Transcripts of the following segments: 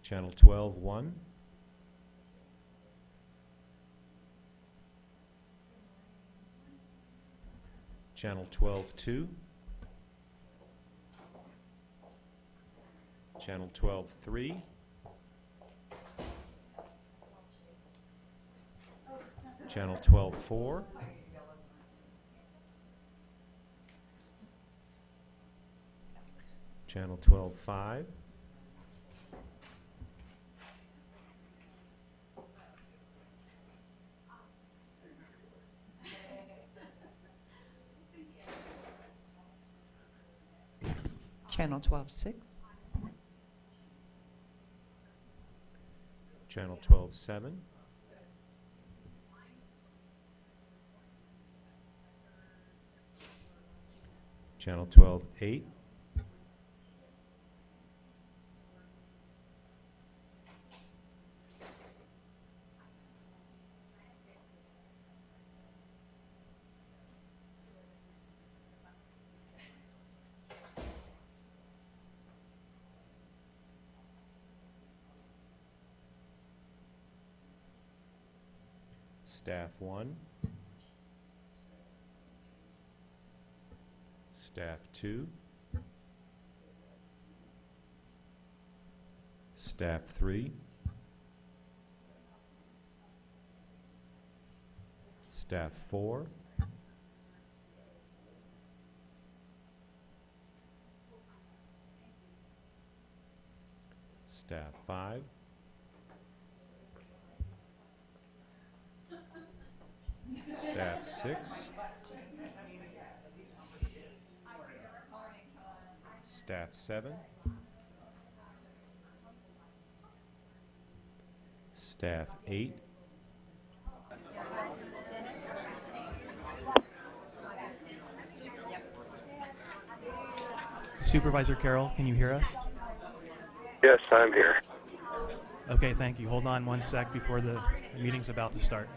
Channel 12-1. Channel 12-2. Channel 12-3. Channel 12-4. Channel 12-5. Channel 12-6. Channel 12-7. Channel 12-8. Staff 1. Staff 2. Staff 3. Staff 4. Staff 5. Staff 6. Staff 7. Staff 8. Supervisor Carroll, can you hear us? Yes, I'm here. Okay, thank you. Hold on one sec before the meeting's about to start.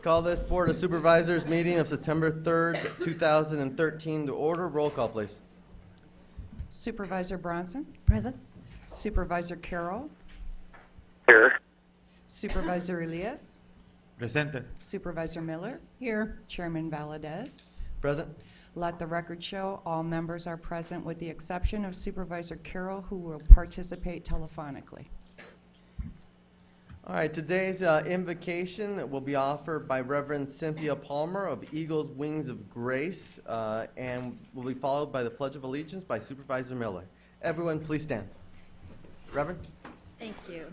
Call this Board of Supervisors meeting of September 3rd, 2013 to order. Roll call, please. Supervisor Bronson, Present. Supervisor Carroll, Here. Supervisor Elias, Presente. Supervisor Miller. Here. Chairman Valadez. Present. Let the record show all members are present with the exception of Supervisor Carroll, who will participate telephonically. All right, today's invocation will be offered by Reverend Cynthia Palmer of Eagle's Wings of Grace and will be followed by the Pledge of Allegiance by Supervisor Miller. Everyone, please stand. Reverend? Thank you.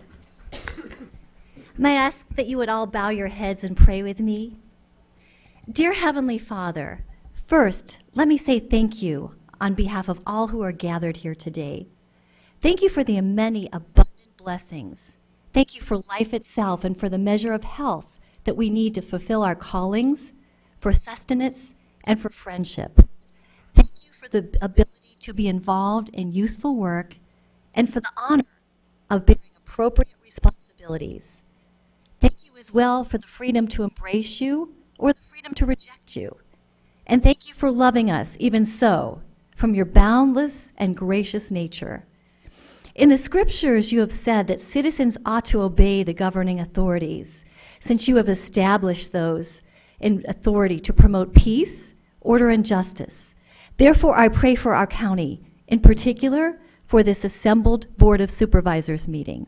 May I ask that you would all bow your heads and pray with me? Dear Heavenly Father, first, let me say thank you on behalf of all who are gathered here today. Thank you for the many abundant blessings. Thank you for life itself and for the measure of health that we need to fulfill our callings, for sustenance, and for friendship. Thank you for the ability to be involved in useful work and for the honor of bearing appropriate responsibilities. Thank you as well for the freedom to embrace you or the freedom to reject you. And thank you for loving us even so from your boundless and gracious nature. In the scriptures, you have said that citizens ought to obey the governing authorities, since you have established those in authority to promote peace, order, and justice. Therefore, I pray for our county, in particular for this assembled Board of Supervisors meeting.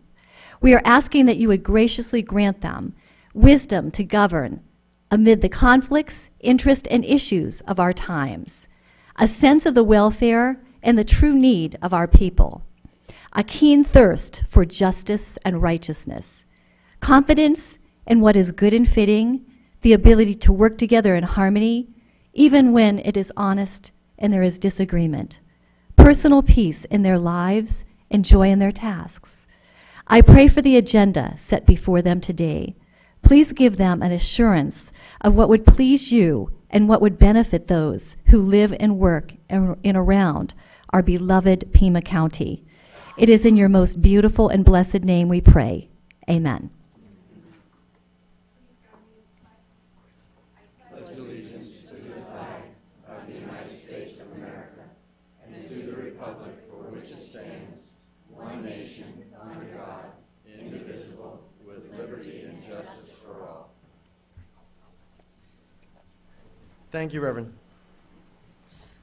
We are asking that you would graciously grant them wisdom to govern amid the conflicts, interests, and issues of our times, a sense of the welfare and the true need of our people, a keen thirst for justice and righteousness, confidence in what is good and fitting, the ability to work together in harmony, even when it is honest and there is disagreement, personal peace in their lives and joy in their tasks. I pray for the agenda set before them today. Please give them an assurance of what would please you and what would benefit those who live and work in and around our beloved Pima County. It is in your most beautiful and blessed name we pray. Amen. Thank you, Reverend.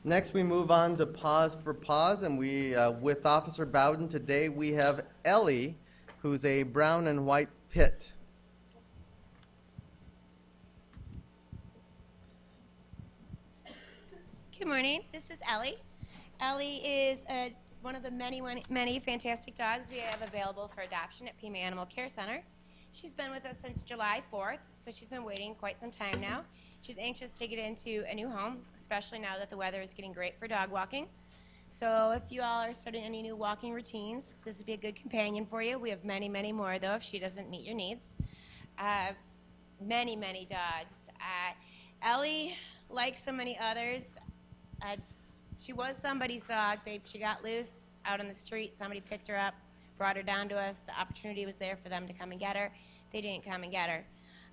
Next, we move on to Pause for Pause, and we, with Officer Bowden today, we have Ellie, who's a brown and white pit. Good morning. This is Ellie. Ellie is one of the many fantastic dogs we have available for adoption at Pima Animal Care Center. She's been with us since July 4th, so she's been waiting quite some time now. She's anxious to get into a new home, especially now that the weather is getting great for dog walking. So if you all are starting any new walking routines, this would be a good companion for you. We have many, many more, though, if she doesn't meet your needs. Many dogs. Ellie, like so many others, she was somebody's dog. She got loose out on the street. Somebody picked her up, brought her down to us. The opportunity was there for them to come and get her. They didn't come and get her.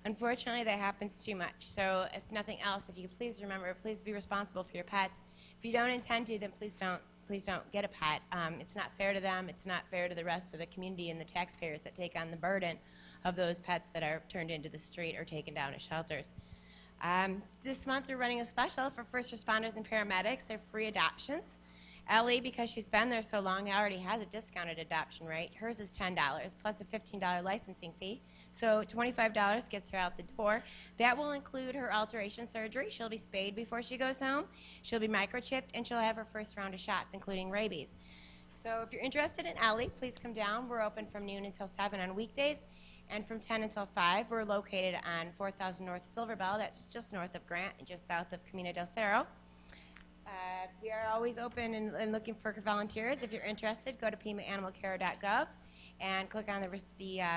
Unfortunately, that happens too much. So if nothing else, if you could please remember, please be responsible for your pets. If you don't intend to, then please don't get a pet. It's not fair to them. It's not fair to the rest of the community and the taxpayers that take on the burden of those pets that are turned into the street or taken down to shelters. This month we're running a special for first responders and paramedics. They're free adoptions. Ellie, because she's been there so long, already has a discounted adoption rate. Hers is $10 plus a $15 licensing fee. So $25 gets her out the door. That will include her alteration surgery. She'll be spayed before she goes home. She'll be microchipped, and she'll have her first round of shots, including rabies. So if you're interested in Ellie, please come down. We're open from noon until 7 on weekdays, and from 10 until 5. We're located on 4000 North Silverbell. That's just north of Grant and just south of Camino del Cerro. We are always open and looking for volunteers. If you're interested, go to pimaanimalcare.gov and click on the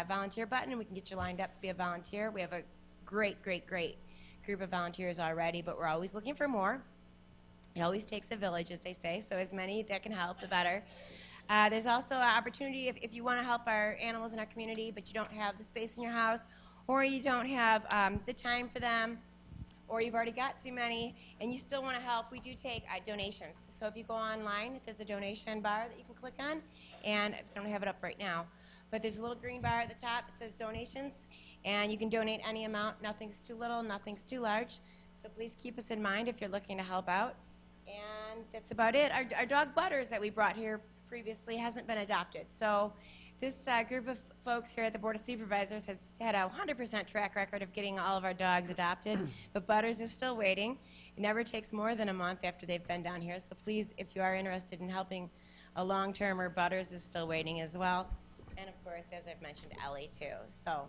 volunteer button, and we can get you lined up to be a volunteer. We have a great group of volunteers already, but we're always looking for more. It always takes a village, as they say, so as many that can help, the better. There's also an opportunity if you want to help our animals in our community, but you don't have the space in your house, or you don't have the time for them, or you've already got too many and you still want to help, we do take donations. So if you go online, there's a donation bar that you can click on, and I don't have it up right now, but there's a little green bar at the top that says donations, and you can donate any amount. Nothing's too little, nothing's too large. So please keep us in mind if you're looking to help out. And that's about it. Our dog Butters that we brought here previously hasn't been adopted. So this group of folks here at the Board of Supervisors has had a 100% track record of getting all of our dogs adopted, but Butters is still waiting. It never takes more than a month after they've been down here. So please, if you are interested in helping a long-termer, Butters is still waiting as well. And of course, as I've mentioned, Ellie too. So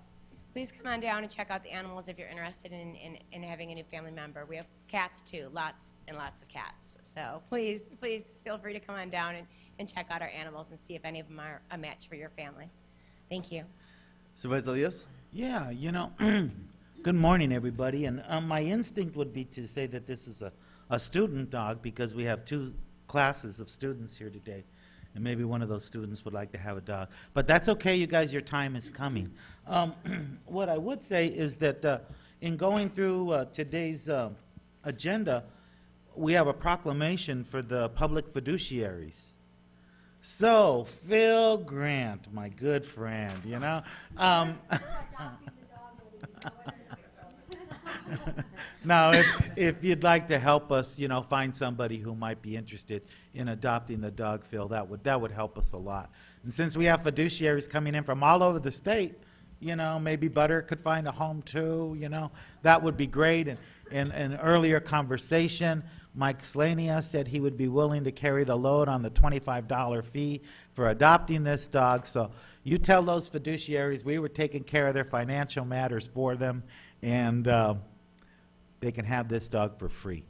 please come on down and check out the animals if you're interested in having a new family member. We have cats too, lots and lots of cats. So please feel free to come on down and check out our animals and see if any of them are a match for your family. Thank you. Supervisor Elias? Yeah, good morning, everybody. And my instinct would be to say that this is a student dog because we have two classes of students here today. And maybe one of those students would like to have a dog. But that's okay, you guys, your time is coming. What I would say is that in going through today's agenda, we have a proclamation for the public fiduciaries. So, Phil Grant, my good friend, Now, if you'd like to help us, find somebody who might be interested in adopting the dog, Phil, that would help us a lot. And since we have fiduciaries coming in from all over the state, maybe Butter could find a home too, that would be great. And in an earlier conversation, Mike Slania said he would be willing to carry the load on the $25 fee for adopting this dog. So you tell those fiduciaries we were taking care of their financial matters for them, and they can have this dog for free.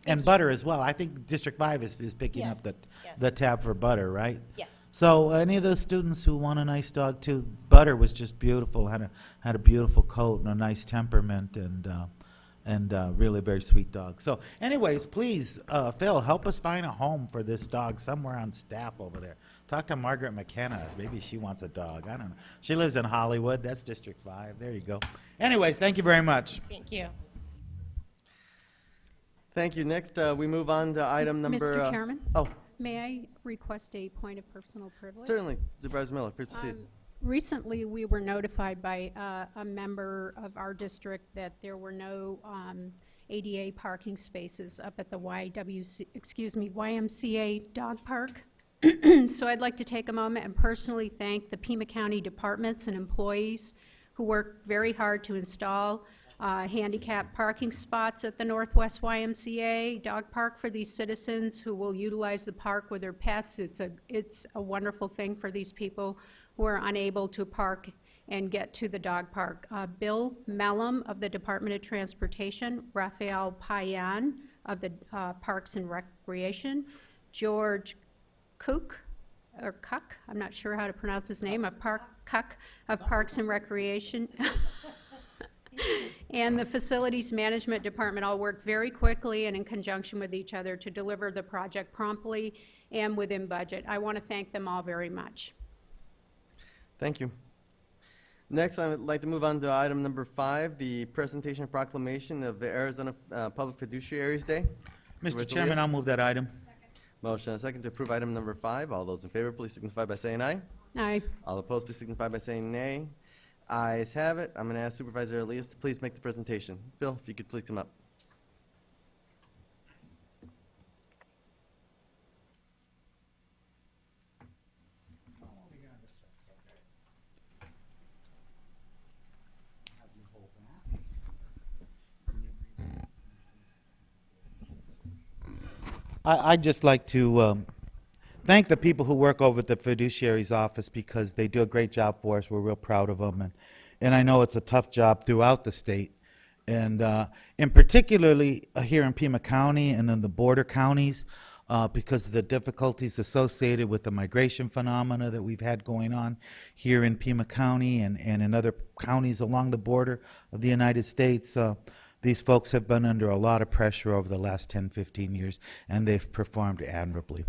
And Butter as well. I think District 5 is picking up the tab for Butter, right? Yes. So any of those students who want a nice dog too, Butter was just beautiful, had a beautiful coat and a nice temperament, and really a very sweet dog. So anyways, please, Phil, help us find a home for this dog somewhere on staff over there. Talk to Margaret McKenna. Maybe she wants a dog. I don't know. She lives in Hollywood. That's District 5. There you go. Anyways, thank you very much. Thank you. Thank you. Next, we move on to item number... Mr. Chairman? Oh, May I request a point of personal privilege? certainly. Supervisor Miller, please proceed. Recently, we were notified by a member of our district that there were no ADA parking spaces up at the YMCA dog park. So I'd like to take a moment and personally thank the Pima County departments and employees who worked very hard to install handicap parking spots at the Northwest YMCA dog park for these citizens who will utilize the park with their pets. It's a wonderful thing for these people who are unable to park and get to the dog park. Bill Mellum of the Department of Transportation, Raphael Payan of the Parks and Recreation, George Cook, I'm not sure how to pronounce his name, of Parks and Recreation, and the Facilities Management Department all worked very quickly and in conjunction with each other to deliver the project promptly and within budget. I want to thank them all very much. Thank you. Next, I would like to move on to item number 5, the presentation and proclamation of the Arizona Public Fiduciaries Day. Mr. Supervisor Chairman, Elias? I'll move that item. Motion and a second to approve item number 5. All those in favor, please signify by saying aye. Aye. All opposed, please signify by saying nay. Ayes have it. I'm going to ask Supervisor Elias to please make the presentation. Bill, if you could please come up. I'd just like to thank the people who work over at the fiduciary's office because they do a great job for us. We're real proud of them. And I know it's a tough job throughout the state. And particularly here in Pima County and in the border counties because of the difficulties associated with the migration phenomena that we've had going on here in Pima County and in other counties along the border of the United States. These folks have been under a lot of pressure over the last 10, 15 years, and they've performed admirably.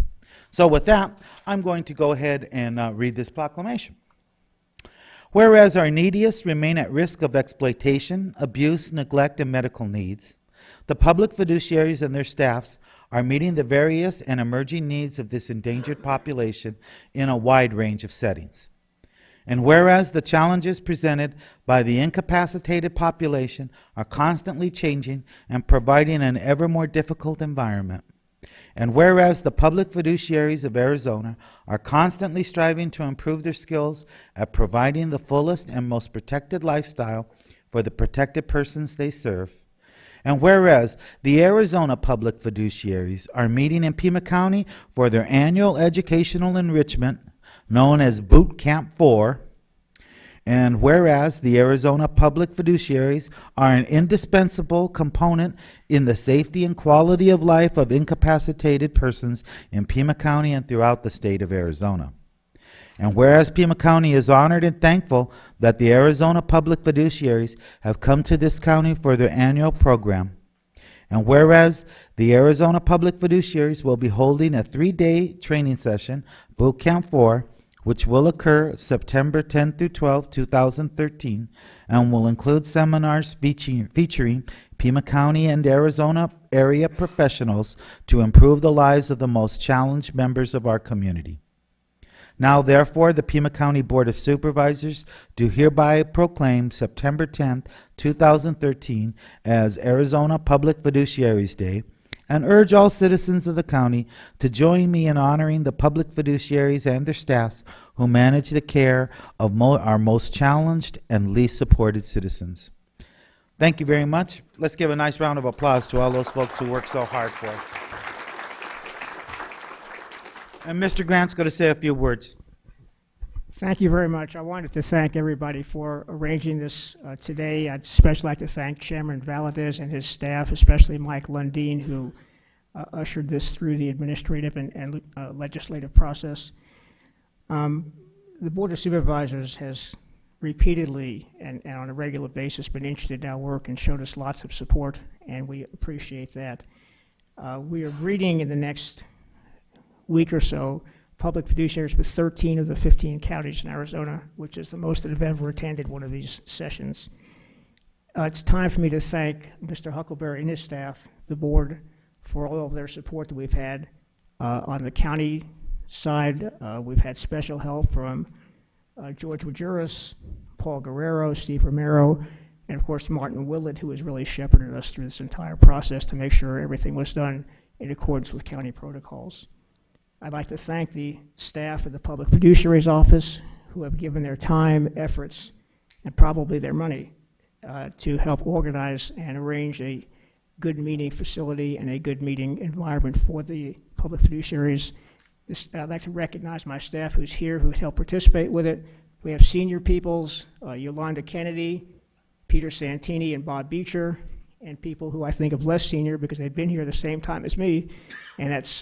So with that, I'm going to go ahead and read this proclamation. Whereas our neediest remain at risk of exploitation, abuse, neglect, and medical needs, the public fiduciaries and their staffs are meeting the various and emerging needs of this endangered population in a wide range of settings. And whereas the challenges presented by the incapacitated population are constantly changing and providing an ever more difficult environment, and whereas the public fiduciaries of Arizona are constantly striving to improve their skills at providing the fullest and most protected lifestyle for the protected persons they serve, and whereas the Arizona public fiduciaries are meeting in Pima County for their annual educational enrichment known as Boot Camp 4, and whereas the Arizona public fiduciaries are an indispensable component in the safety and quality of life of incapacitated persons in Pima County and throughout the state of Arizona. And whereas Pima County is honored and thankful that the Arizona public fiduciaries have come to this county for their annual program. And whereas the Arizona public fiduciaries will be holding a 3-day training session, Boot Camp 4, which will occur September 10 through 12, 2013, and will include seminars featuring Pima County and Arizona area professionals to improve the lives of the most challenged members of our community. Now, therefore, the Pima County Board of Supervisors do hereby proclaim September 10, 2013 as Arizona Public Fiduciaries Day, and urge all citizens of the county to join me in honoring the public fiduciaries and their staffs who manage the care of our most challenged and least supported citizens. Thank you very much. Let's give a nice round of applause to all those folks who work so hard for us. And Mr. Grant's going to say a few words. Thank you very much. I wanted to thank everybody for arranging this today. I'd especially like to thank Chairman Valadez and his staff, especially Mike Lundeen, who ushered this through the administrative and legislative process. The Board of Supervisors has repeatedly and on a regular basis been interested in our work and showed us lots of support, and we appreciate that. We are greeting in the next week or so public fiduciaries with 13 of the 15 counties in Arizona, which is the most that have ever attended one of these sessions. It's time for me to thank Mr. Huckleberry and his staff, the board, for all of their support that we've had. On the county side, we've had special help from George Wajuris, Paul Guerrero, Steve Romero, and of course Martin Willett, who has really shepherded us through this entire process to make sure everything was done in accordance with county protocols. I'd like to thank the staff of the Public Fiduciary's Office who have given their time, efforts, and probably their money to help organize and arrange a good meeting facility and a good meeting environment for the public fiduciaries. I'd like to recognize my staff who's here, who's helped participate with it. We have senior peoples, Yolanda Kennedy, Peter Santini, and Bob Beecher, and people who I think of less senior because they've been here the same time as me, and that's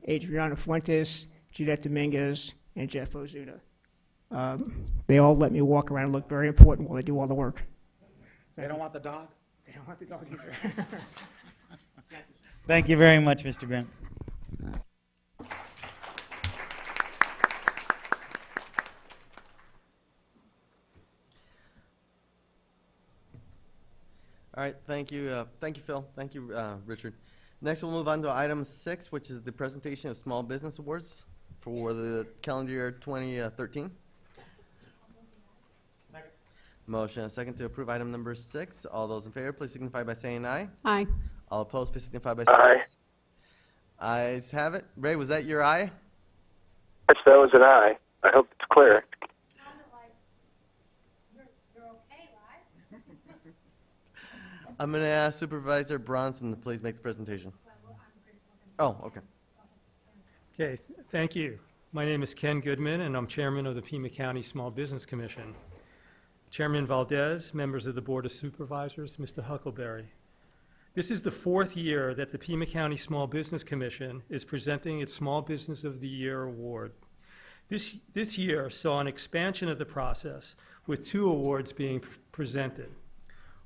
Adriana Fuentes, Jeanette Dominguez, and Jeff Ozuna. They all let me walk around and look very important while they do all the work. They don't want the dog? They don't want the dog either. Thank you very much, Mr. Grant. All right, thank you, Phil. Thank you, Richard. Next, we'll move on to item 6, which is the presentation of small business awards for the calendar year 2013. Motion and a second to approve item number 6. All those in favor, please signify by saying aye. Aye. All opposed, please signify by saying Aye. Ayes have it. Ray, was that your aye? Yes, that was an aye. I hope it's clear. I'm going to ask Supervisor Bronson to please make the presentation. Oh, okay. Okay, thank you. My name is Ken Goodman, and I'm chairman of the Pima County Small Business Commission. Chairman Valdez, members of the Board of Supervisors, Mr. Huckleberry. This is the 4th year that the Pima County Small Business Commission is presenting its Small Business of the Year award. This year saw an expansion of the process with 2 awards being presented.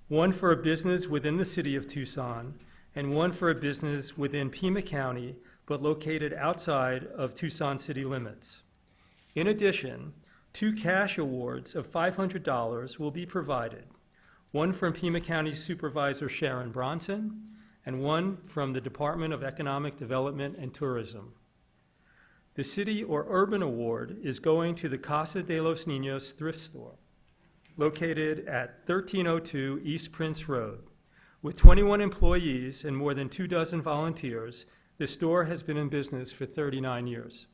One for a business within the city of Tucson, and one for a business within Pima County, but located outside of Tucson city limits. In addition, 2 cash awards of $500 will be provided, one from Pima County Supervisor Sharon Bronson and one from the Department of Economic Development and Tourism. The City or Urban Award is going to the Casa de los Niños thrift store, located at 1302 East Prince Road. With 21 employees and more than 24 volunteers, the store has been in business for 39 years.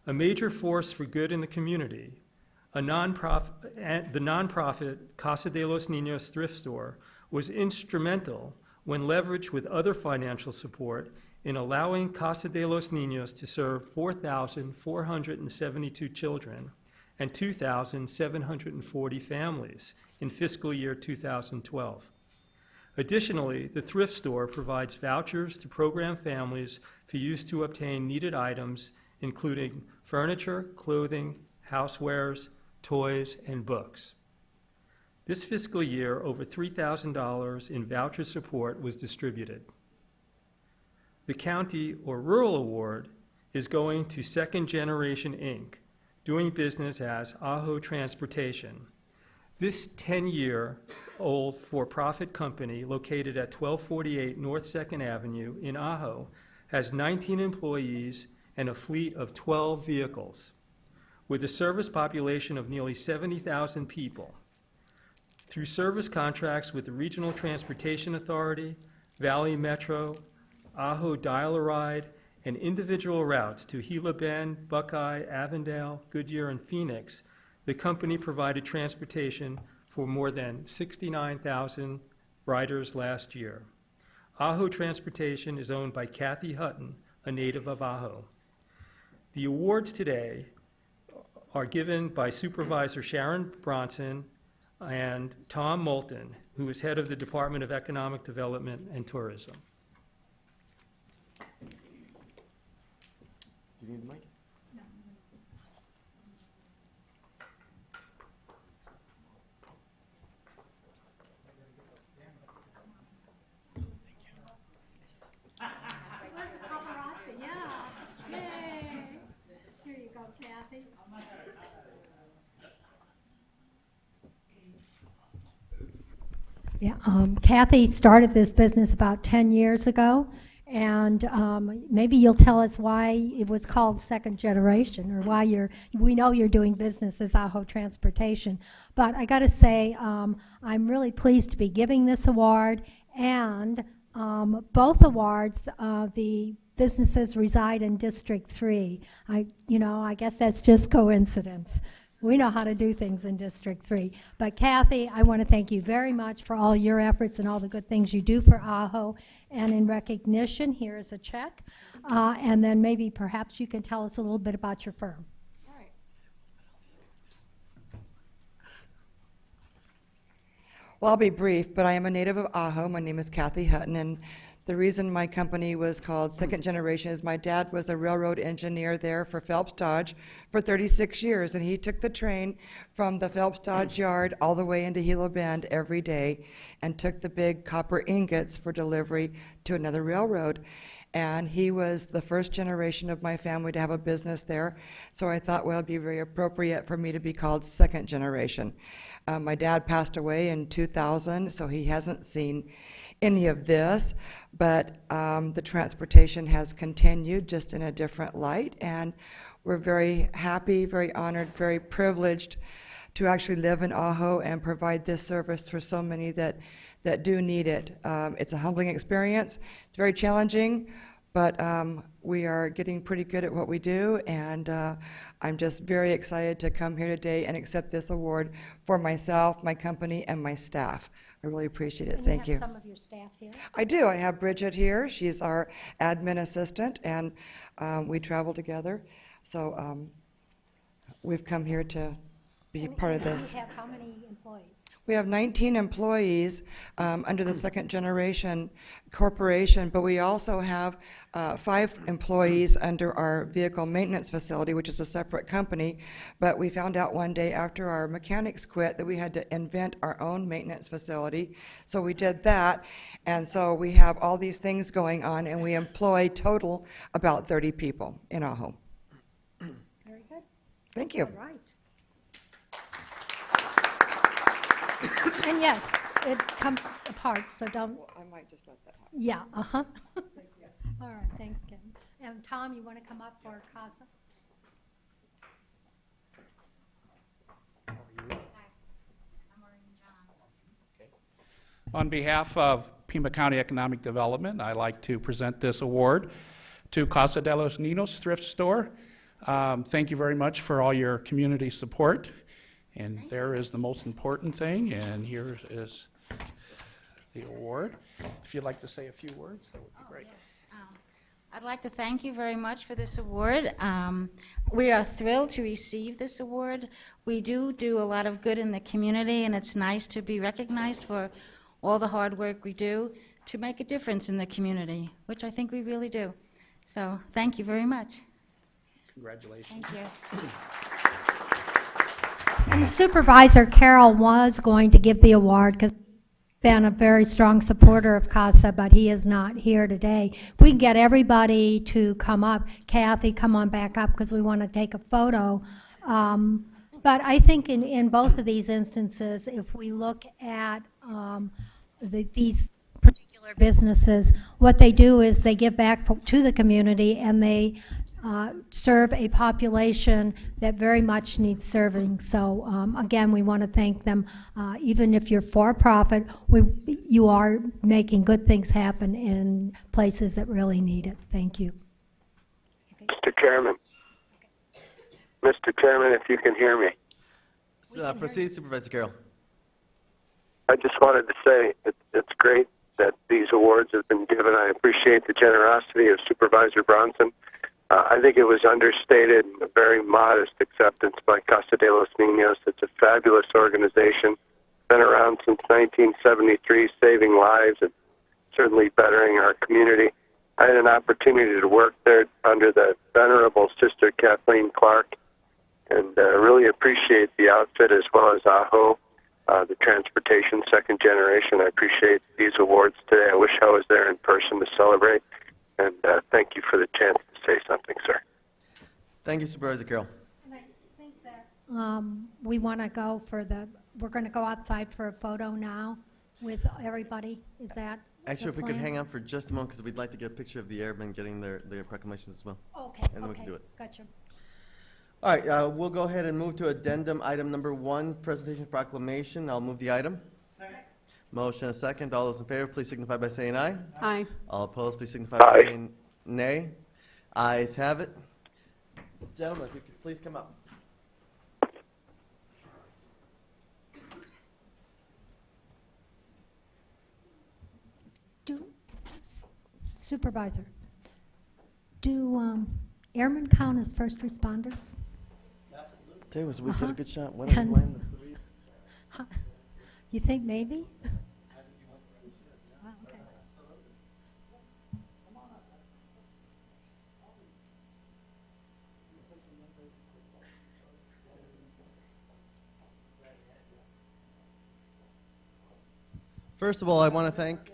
A major force for good in the community, the nonprofit Casa de los Niños thrift store was instrumental when leveraged with other financial support in allowing Casa de los Niños to serve 4,472 children and 2,740 families in fiscal year 2012. Additionally, the thrift store provides vouchers to program families for use to obtain needed items, including furniture, clothing, housewares, toys, and books. This fiscal year, over $3,000 in voucher support was distributed. The County or Rural Award is going to Second Generation Inc., doing business as Ajo Transportation. This 10-year-old for-profit company located at 1248 North 2nd Avenue in Ajo has 19 employees and a fleet of 12 vehicles. With a service population of nearly 70,000 people. Through service contracts with the Regional Transportation Authority, Valley Metro, Ajo Dial-A-Ride, and individual routes to Gila Bend, Buckeye, Avondale, Goodyear, and Phoenix, the company provided transportation for more than 69,000 riders last year. Ajo Transportation is owned by Kathy Hutton, a native of Ajo. The awards today are given by Supervisor Sharon Bronson and Tom Moulton, who is head of the Department of Economic Development and Tourism. Do you need the mic? Yeah, Kathy started this business about 10 years ago, and maybe you'll tell us why it was called Second Generation, or why we know you're doing business as Ajo Transportation. But I got to say, I'm really pleased to be giving this award, and both awards, the businesses reside in District 3. I guess that's just coincidence. We know how to do things in District 3. But Kathy, I want to thank you very much for all your efforts and all the good things you do for Ajo. And in recognition, here is a check. And then maybe perhaps you can tell us a little bit about your firm. All right. Well, I'll be brief, but I am a native of Ajo. My name is Kathy Hutton, and the reason my company was called Second Generation is my dad was a railroad engineer there for Phelps Dodge for 36 years, and he took the train from the Phelps Dodge yard all the way into Gila Bend every day and took the big copper ingots for delivery to another railroad. And he was the first generation of my family to have a business there, so I thought, well, it'd be very appropriate for me to be called Second Generation. My dad passed away in 2000, so he hasn't seen any of this, but the transportation has continued just in a different light, and we're very happy, very honored, very privileged to actually live in Ajo and provide this service for so many that do need it. It's a humbling experience. It's very challenging, but we are getting pretty good at what we do, and I'm just very excited to come here today and accept this award for myself, my company, and my staff. I really appreciate it. Thank you. You have some of your staff here? I do. I have Bridget here. She's our admin assistant, and we travel together. So we've come here to be part of this. You have how many employees? We have 19 employees under the Second Generation Corporation, but we also have 5 employees under our vehicle maintenance facility, which is a separate company. But we found out one day after our mechanics quit that we had to invent our own maintenance facility. So we did that, and so we have all these things going on, and we employ total about 30 people in Ajo. Very good. Thank you. All right. And yes, it comes apart, so don't, I might just let that happen. yeah, uh-huh. All right, thanks, Kim. And Tom, you want to come up for CASA? On behalf of Pima County Economic Development, I'd like to present this award to Casa de los Niños Thrift Store. Thank you very much for all your community support. And there is the most important thing, and here is the award. If you'd like to say a few words, that would be great. I'd like to thank you very much for this award. We are thrilled to receive this award. We do a lot of good in the community, and it's nice to be recognized for all the hard work we do to make a difference in the community, which I think we really do. So thank you very much. Congratulations. Thank you. And Supervisor Carroll was going to give the award because he's been a very strong supporter of CASA, but he is not here today. If we can get everybody to come up. Kathy, come on back up because we want to take a photo. But I think in both of these instances, if we look at these particular businesses, what they do is they give back to the community and they serve a population that very much needs serving. So again, we want to thank them. Even if you're for-profit, you are making good things happen in places that really need it. Thank you. Mr. Chairman. Mr. Chairman, if you can hear me. Proceed, Supervisor Carroll. I just wanted to say it's great that these awards have been given. I appreciate the generosity of Supervisor Bronson. I think it was understated, a very modest acceptance by Casa de los Niños. It's a fabulous organization, been around since 1973, saving lives and certainly bettering our community. I had an opportunity to work there under the venerable Sister Kathleen Clark, and really appreciate the outfit as well as AHO, the transportation second generation. I appreciate these awards today. I wish I was there in person to celebrate, and thank you for the chance to say something, sir. Thank you, Supervisor Carroll. And I think that we want to go we're going to go outside for a photo now with everybody. Is that Actually, if the we could plan? hang on for just a moment, because we'd like to get a picture of the airmen getting their proclamations as well. Okay, And then we can do it. Gotcha. All right, we'll go ahead and move to addendum item number 1, presentation of proclamation. I'll move the item. Motion and second. All those in favor, please signify by saying aye. Aye. All opposed, please signify by saying nay. Ayes have it. Gentlemen, if you could please come up. Supervisor, do airmen count as first responders? Tell us, we get a good shot. When And- land You think maybe? Wow, okay. First of all, I want to thank.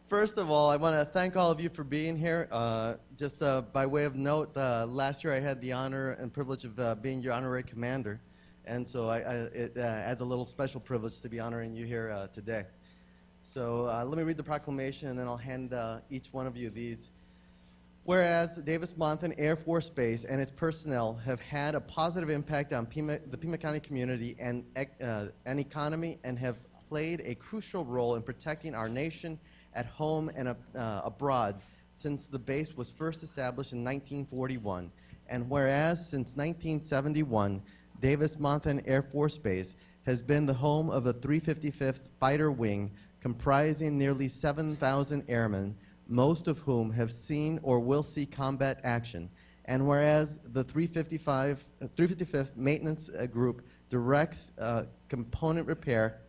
First of all, I want to thank all of you for being here. Just by way of note, last year I had the honor and privilege of being your honorary commander, and so it adds a little special privilege to be honoring you here today. So let me read the proclamation, and then I'll hand each one of you these. Whereas Davis-Monthan Air Force Base and its personnel have had a positive impact on the Pima County community and economy, and have played a crucial role in protecting our nation at home and abroad since the base was first established in 1941. And whereas since 1971, Davis-Monthan Air Force Base has been the home of the 355th Fighter Wing, comprising nearly 7,000 airmen, most of whom have seen or will see combat action. And whereas the 355th Maintenance Group directs component repair,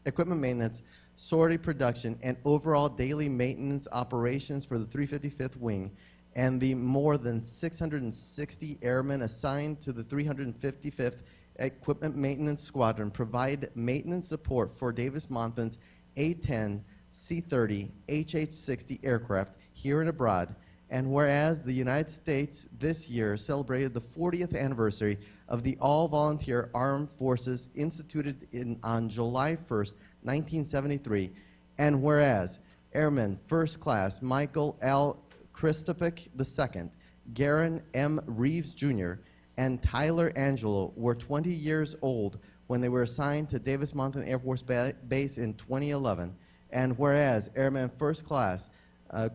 equipment maintenance, sortie production, and overall daily maintenance operations for the 355th Wing, and the more than 660 airmen assigned to the 355th Equipment Maintenance Squadron provide maintenance support for Davis-Monthan's A-10, C-30, HH-60 aircraft here and abroad, And whereas the United States this year celebrated the 40th anniversary of the All-Volunteer Armed Forces instituted on July 1st, 1973, and whereas Airman First Class Michael L. Christopik II, Garen M. Reeves Jr., and Tyler Angelo were 20 years old when they were assigned to Davis Mountain Air Force Base in 2011, and whereas Airman First Class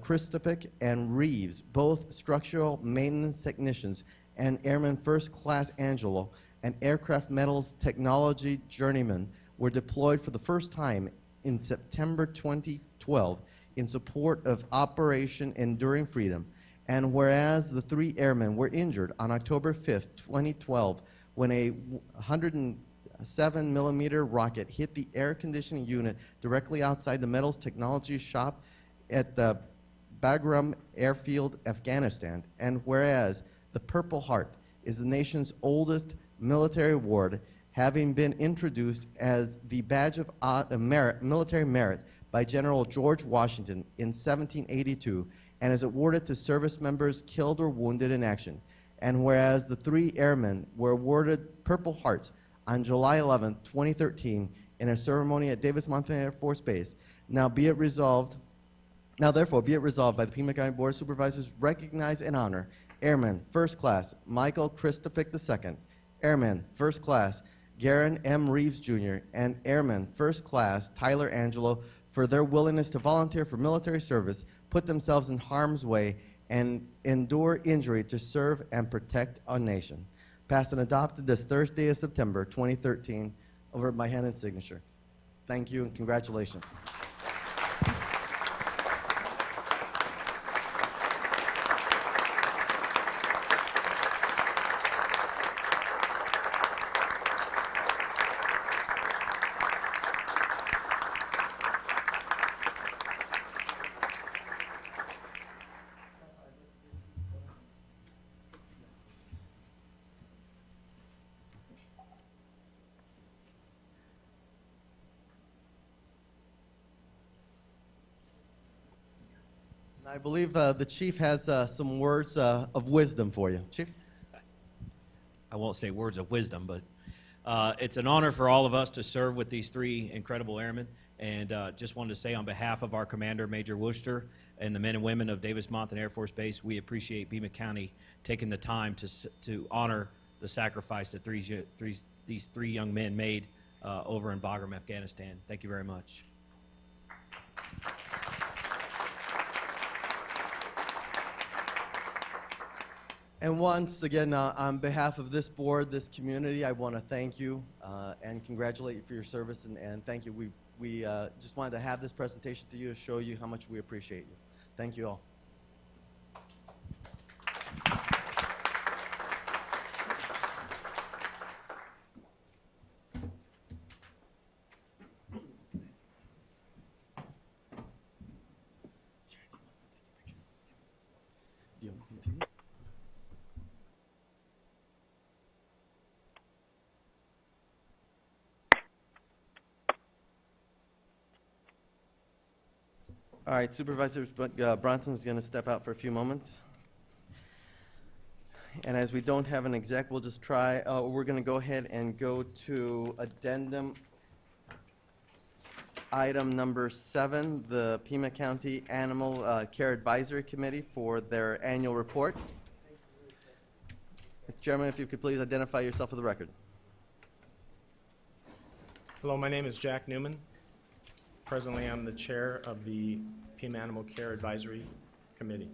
Christopik and Reeves, both structural maintenance technicians, and Airman First Class Angelo, an aircraft metals technology journeyman, were deployed for the first time in September 2012 in support of Operation Enduring Freedom, and whereas the 3 airmen were injured on October 5th, 2012, when a 107-millimeter rocket hit the air conditioning unit directly outside the metals technology shop at the Bagram Airfield, Afghanistan, and whereas the Purple Heart is the nation's oldest military award, having been introduced as the badge of military merit by General George Washington in 1782 and is awarded to service members killed or wounded in action. And whereas the 3 airmen were awarded Purple Hearts on July 11, 2013 in a ceremony at Davis Mountain Air Force Base, now therefore be it resolved by the Pima County Board of Supervisors, recognize and honor Airman First Class Michael Christopik II, Airman First Class Garen M. Reeves Jr., and Airman First Class Tyler Angelo for their willingness to volunteer for military service, put themselves in harm's way, and endure injury to serve and protect our nation. Passed and adopted this Thursday of September 2013 over by hand and signature. Thank you and congratulations. I believe the Chief has some words of wisdom for you. Chief? I won't say words of wisdom, but it's an honor for all of us to serve with these 3 incredible airmen. And just wanted to say on behalf of our commander, Major Wooster, and the men and women of Davis Mountain Air Force Base, we appreciate Pima County taking the time to honor the sacrifice that these 3 young men made over in Bagram, Afghanistan. Thank you very much. And once again, on behalf of this board, this community, I want to thank you and congratulate you for your service, and thank you. We just wanted to have this presentation to you to show you how much we appreciate you. Thank you all. All right, Supervisor Bronson is going to step out for a few moments. And as we don't have an exec, we'll just try, we're going to go ahead and go to addendum item number 7, the Pima County Animal Care Advisory Committee for their annual report. Mr. Chairman, if you could please identify yourself for the record. Hello, my name is Jack Newman. Presently, I'm the chair of the Pima Animal Care Advisory Committee.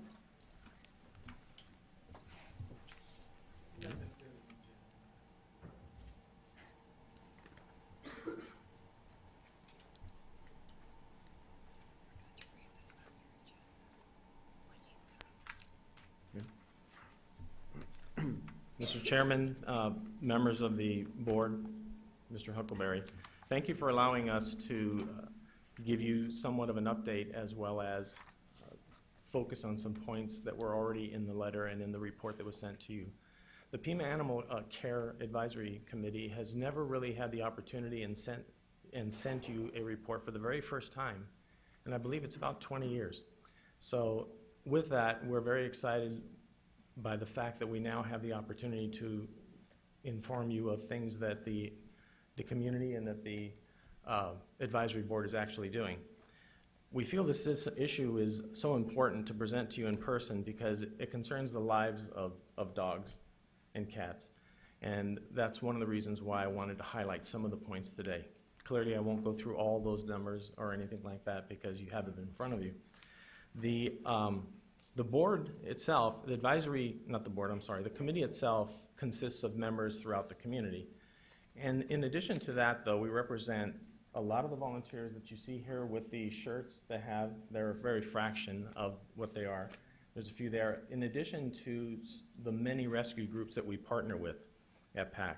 Mr. Chairman, members of the board, Mr. Huckleberry, thank you for allowing us to give you somewhat of an update as well as focus on some points that were already in the letter and in the report that was sent to you. The Pima Animal Care Advisory Committee has never really had the opportunity and sent you a report for the very first time, and I believe it's about 20 years. So with that, we're very excited by the fact that we now have the opportunity to inform you of things that the community and that the advisory board is actually doing. We feel this issue is so important to present to you in person because it concerns the lives of dogs and cats. And that's one of the reasons why I wanted to highlight some of the points today. Clearly, I won't go through all those numbers or anything like that because you have them in front of you. The board itself, the advisory, not the board, I'm sorry, the committee itself consists of members throughout the community. And in addition to that, though, we represent a lot of the volunteers that you see here with the shirts they're a very fraction of what they are. There's a few there, in addition to the many rescue groups that we partner with at PAC.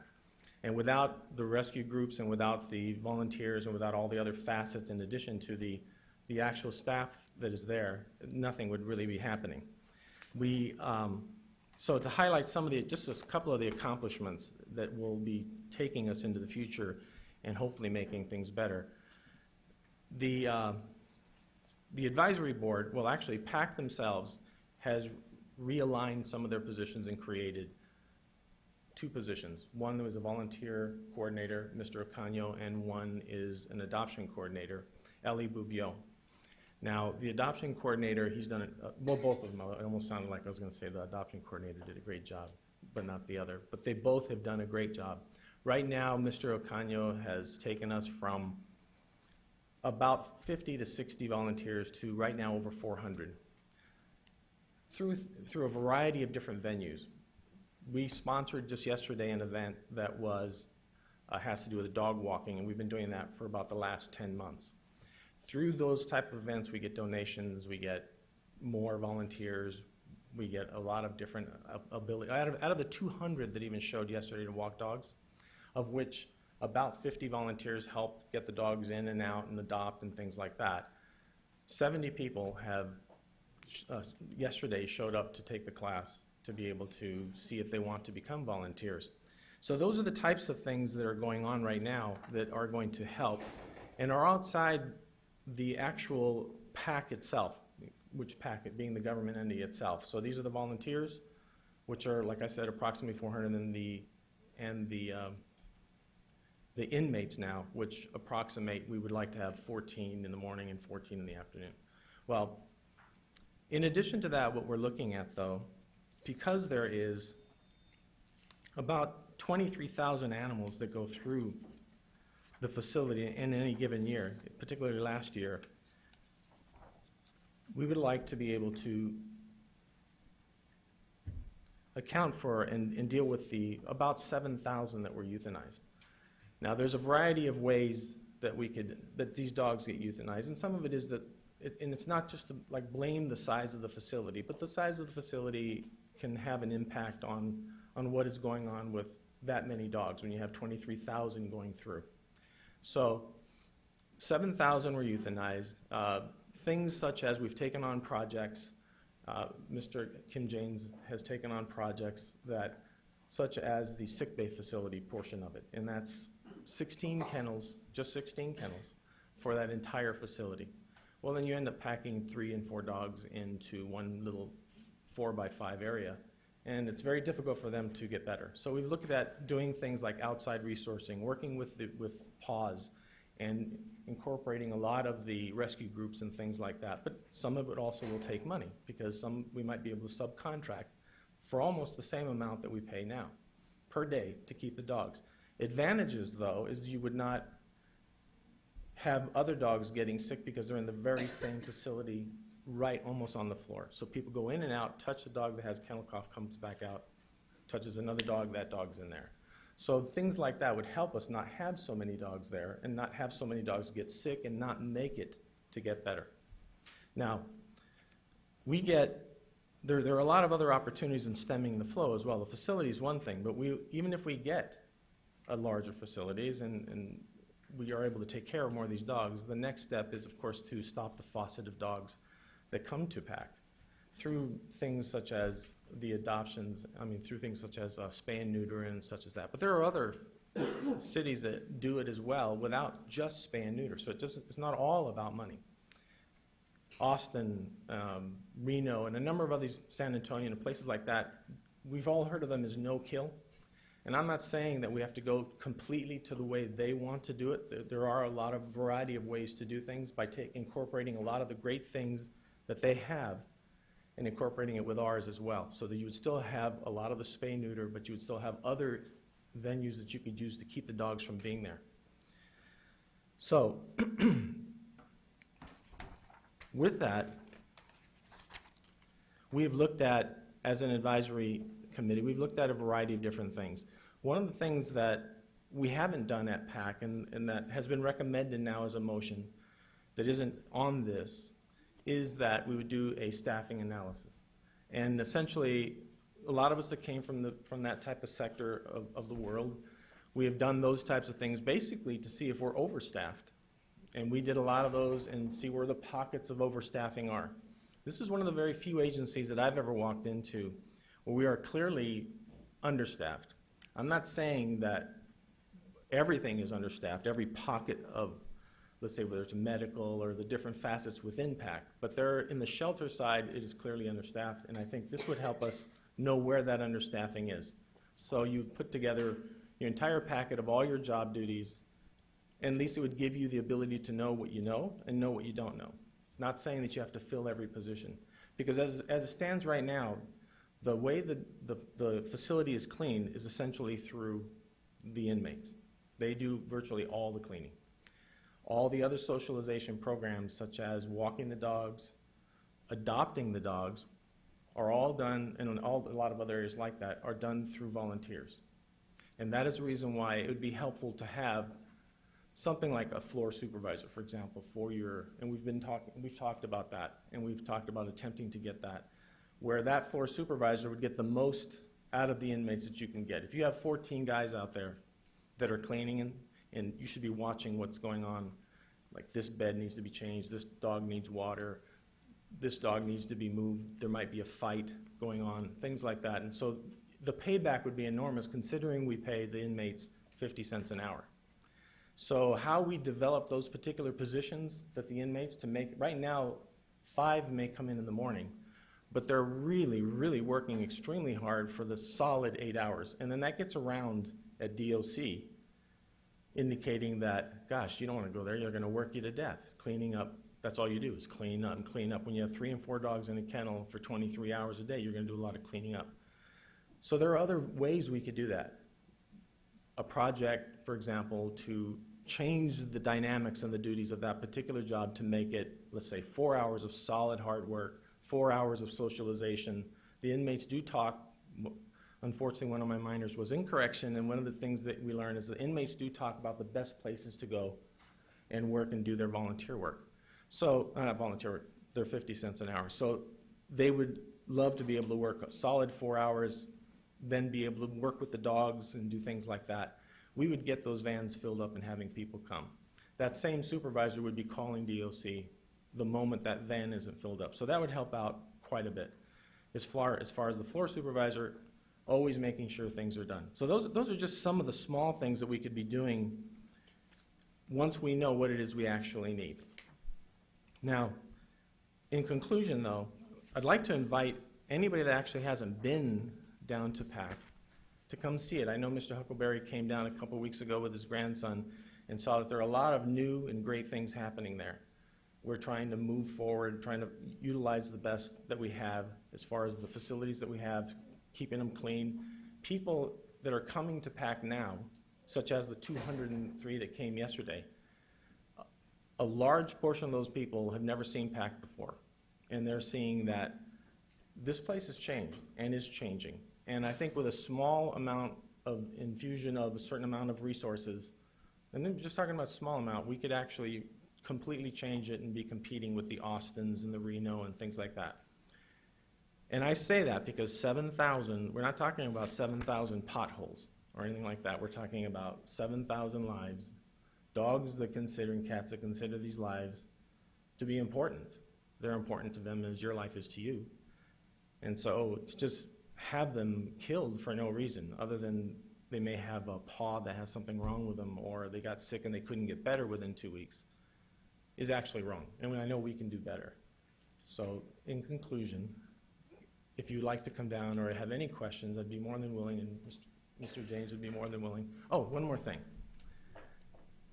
And without the rescue groups and without the volunteers and without all the other facets in addition to the actual staff that is there, nothing would really be happening. So to highlight just a couple of the accomplishments that will be taking us into the future and hopefully making things better. The advisory board, well actually PAC themselves has realigned some of their positions and created 2 positions. One was a volunteer coordinator, Mr. Ocaño, and one is an adoption coordinator, Ellie Bubio. Now, the adoption coordinator, he's done it, well, both of them. It almost sounded like I was going to say the adoption coordinator did a great job, but not the other. But they both have done a great job. Right now, Mr. Ocaño has taken us from about 50 to 60 volunteers to right now over 400 through a variety of different venues. We sponsored just yesterday an event that has to do with dog walking, and we've been doing that for about the last 10 months. Through those type of events, we get donations, we get more volunteers, we get a lot of different ability. Out of the 200 that even showed yesterday to walk dogs, of which about 50 volunteers helped get the dogs in and out and adopt and things like that, 70 people have yesterday showed up to take the class to be able to see if they want to become volunteers. So those are the types of things that are going on right now that are going to help and are outside the actual PAC itself, which PAC being the government entity itself. So these are the volunteers, which are, like I said, approximately 400, and the inmates now, which approximate, we would like to have 14 in the morning and 14 in the afternoon. Well, in addition to that, what we're looking at, though, because there is about 23,000 animals that go through the facility in any given year, particularly last year, we would like to be able to account for and deal with the about 7,000 that were euthanized. Now, there's a variety of ways that these dogs get euthanized, and some of it is that, and it's not just to blame the size of the facility, but the size of the facility can have an impact on what is going on with that many dogs when you have 23,000 going through. So 7,000 were euthanized. Things such as we've taken on projects, Mr. Kim James has taken on projects such as the sick bay facility portion of it, and that's 16 kennels, just 16 kennels for that entire facility. Well, then you end up packing 3 and 4 dogs into one little 4x5 area, and it's very difficult for them to get better. So we've looked at doing things like outside resourcing, working with PAWS, and incorporating a lot of the rescue groups and things like that. But some of it also will take money, because we might be able to subcontract for almost the same amount that we pay now per day to keep the dogs. Advantages, though, is you would not have other dogs getting sick because they're in the very same facility right almost on the floor. So people go in and out, touch the dog that has kennel cough, comes back out, touches another dog, that dog's in there. So things like that would help us not have so many dogs there and not have so many dogs get sick and not make it to get better. Now, there are a lot of other opportunities in stemming the flow as well. The facility is one thing, but even if we get a larger facilities and we are able to take care of more of these dogs, the next step is, of course, to stop the faucet of dogs that come to PAC through things such as the adoptions, through things such as spay and neuter and such as that. But there are other cities that do it as well without just spay and neuter. So it's not all about money. Austin, Reno, and a number of others, San Antonio, and places like that, we've all heard of them as no-kill. And I'm not saying that we have to go completely to the way they want to do it. There are a lot of variety of ways to do things by incorporating a lot of the great things that they have and incorporating it with ours as well, so that you would still have a lot of the spay-neuter, but you would still have other venues that you could use to keep the dogs from being there. So, with that, we've looked at, as an advisory committee, we've looked at a variety of different things. One of the things that we haven't done at PAC and that has been recommended now as a motion that isn't on this is that we would do a staffing analysis. And essentially, a lot of us that came from that type of sector of the world, we have done those types of things basically to see if we're overstaffed. And we did a lot of those and see where the pockets of overstaffing are. This is one of the very few agencies that I've ever walked into where we are clearly understaffed. I'm not saying that everything is understaffed, every pocket of, let's say, whether it's medical or the different facets within PAC, but in the shelter side, it is clearly understaffed, and I think this would help us know where that understaffing is. So you put together your entire packet of all your job duties, and at least it would give you the ability to know what you know and know what you don't know. It's not saying that you have to fill every position, because as it stands right now, the way the facility is cleaned is essentially through the inmates. They do virtually all the cleaning. All the other socialization programs, such as walking the dogs, adopting the dogs, are all done, and a lot of other areas like that, are done through volunteers. And that is the reason why it would be helpful to have something like a floor supervisor, for example, and we've talked about that, and we've talked about attempting to get that, where that floor supervisor would get the most out of the inmates that you can get. If you have 14 guys out there that are cleaning and you should be watching what's going on, like this bed needs to be changed, this dog needs water, this dog needs to be moved, there might be a fight going on, things like that. And so the payback would be enormous considering we pay the inmates 50 cents an hour. So how we develop those particular positions that the inmates to make, right now 5 may come in the morning, but they're really, really working extremely hard for the solid 8 hours. And then that gets around at DOC, indicating that, gosh, you don't want to go there, you're going to work you to death. Cleaning up, that's all you do is clean up and clean up. When you have 3 and 4 dogs in a kennel for 23 hours a day, you're going to do a lot of cleaning up. So there are other ways we could do that. A project, for example, to change the dynamics and the duties of that particular job to make it, let's say, 4 hours of solid hard work, 4 hours of socialization. The inmates do talk. Unfortunately, one of my minors was in correction, and one of the things that we learned is the inmates do talk about the best places to go and work and do their volunteer work. So, not volunteer work, they're 50 cents an hour. So they would love to be able to work a solid 4 hours, then be able to work with the dogs and do things like that. We would get those vans filled up and having people come. That same supervisor would be calling DOC the moment that van isn't filled up. So that would help out quite a bit. As far as the floor supervisor, always making sure things are done. So those are just some of the small things that we could be doing once we know what it is we actually need. Now, in conclusion though, I'd like to invite anybody that actually hasn't been down to PAC to come see it. I know Mr. Huckleberry came down a couple weeks ago with his grandson and saw that there are a lot of new and great things happening there. We're trying to move forward, trying to utilize the best that we have as far as the facilities that we have, keeping them clean. People that are coming to PAC now, such as the 203 that came yesterday, a large portion of those people have never seen PAC before. And they're seeing that this place has changed and is changing. And I think with a small amount of infusion of a certain amount of resources, and then just talking about a small amount, we could actually completely change it and be competing with the Austins and the Reno and things like that. And I say that because 7,000, we're not talking about 7,000 potholes or anything like that. We're talking about 7,000 lives, dogs that consider and cats that consider these lives to be important. They're important to them as your life is to you. And so to just have them killed for no reason other than they may have a paw that has something wrong with them or they got sick and they couldn't get better within 2 weeks is actually wrong. And I know we can do better. So in conclusion, if you'd like to come down or have any questions, I'd be more than willing, and Mr. James would be more than willing. Oh, one more thing.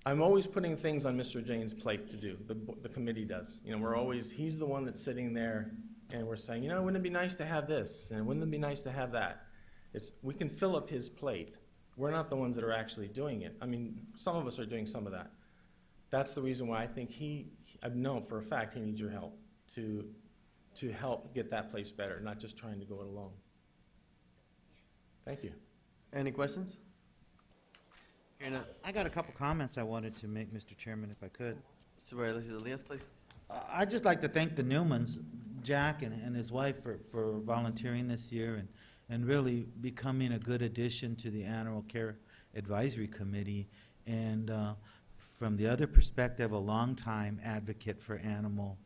I'm always putting things on Mr. James' plate to do. The committee does. You know, he's the one that's sitting there, and we're saying, you know, wouldn't it be nice to have this, and wouldn't it be nice to have that? We can fill up his plate. We're not the ones that are actually doing it. I mean, some of us are doing some of that. That's the reason why I think I know for a fact he needs your help to help get that place better, not just trying to go it alone. Thank you. Any questions? I got a couple comments I wanted to make, Mr. Chairman, if I could. Supervisor Elias, please. I'd just like to thank the Newmans, Jack and his wife, for volunteering this year and really becoming a good addition to the Animal Care Advisory Committee. And from the other perspective, a longtime advocate for animal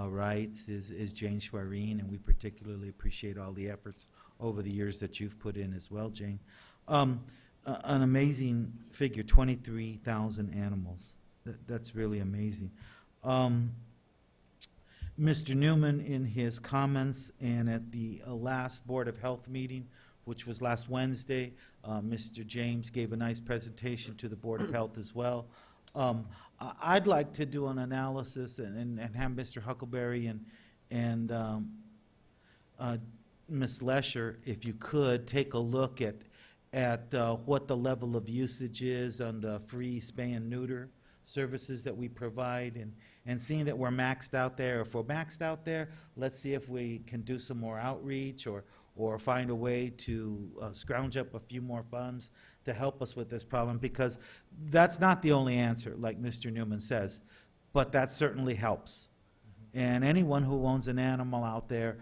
rights is Jane Schwerin, and we particularly appreciate all the efforts over the years that you've put in as well, Jane. An amazing figure, 23,000 animals. That's really amazing. Mr. Newman, in his comments and at the last Board of Health meeting, which was last Wednesday, Mr. James gave a nice presentation to the Board of Health as well. I'd like to do an analysis and have Mr. Huckleberry and Ms. Lesher, if you could, take a look at what the level of usage is on the free spay and neuter services that we provide, and seeing that we're maxed out there. If we're maxed out there, let's see if we can do some more outreach or find a way to scrounge up a few more funds to help us with this problem, because that's not the only answer, like Mr. Newman says, but that certainly helps. And anyone who owns an animal out there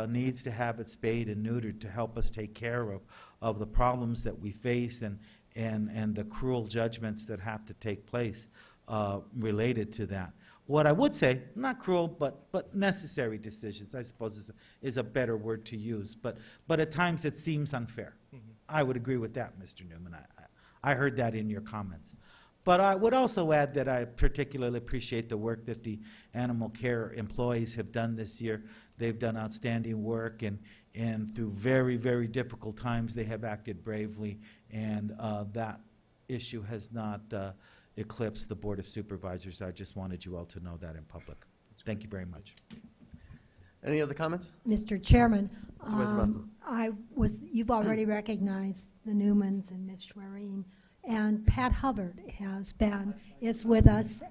needs to have it spayed and neutered to help us take care of the problems that we face and the cruel judgments that have to take place related to that. What I would say, not cruel, but necessary decisions, I suppose is a better word to use. But at times it seems unfair. I would agree with that, Mr. Newman. I heard that in your comments. But I would also add that I particularly appreciate the work that the animal care employees have done this year. They've done outstanding work, and through very, very difficult times, they have acted bravely, and that issue has not eclipsed the Board of Supervisors. I just wanted you all to know that in public. Thank you very much. Any other comments? Mr. Chairman, Supervisor Bronson. you've already recognized the Newmans and Ms. Schwerin, and Pat Hubbard is with us.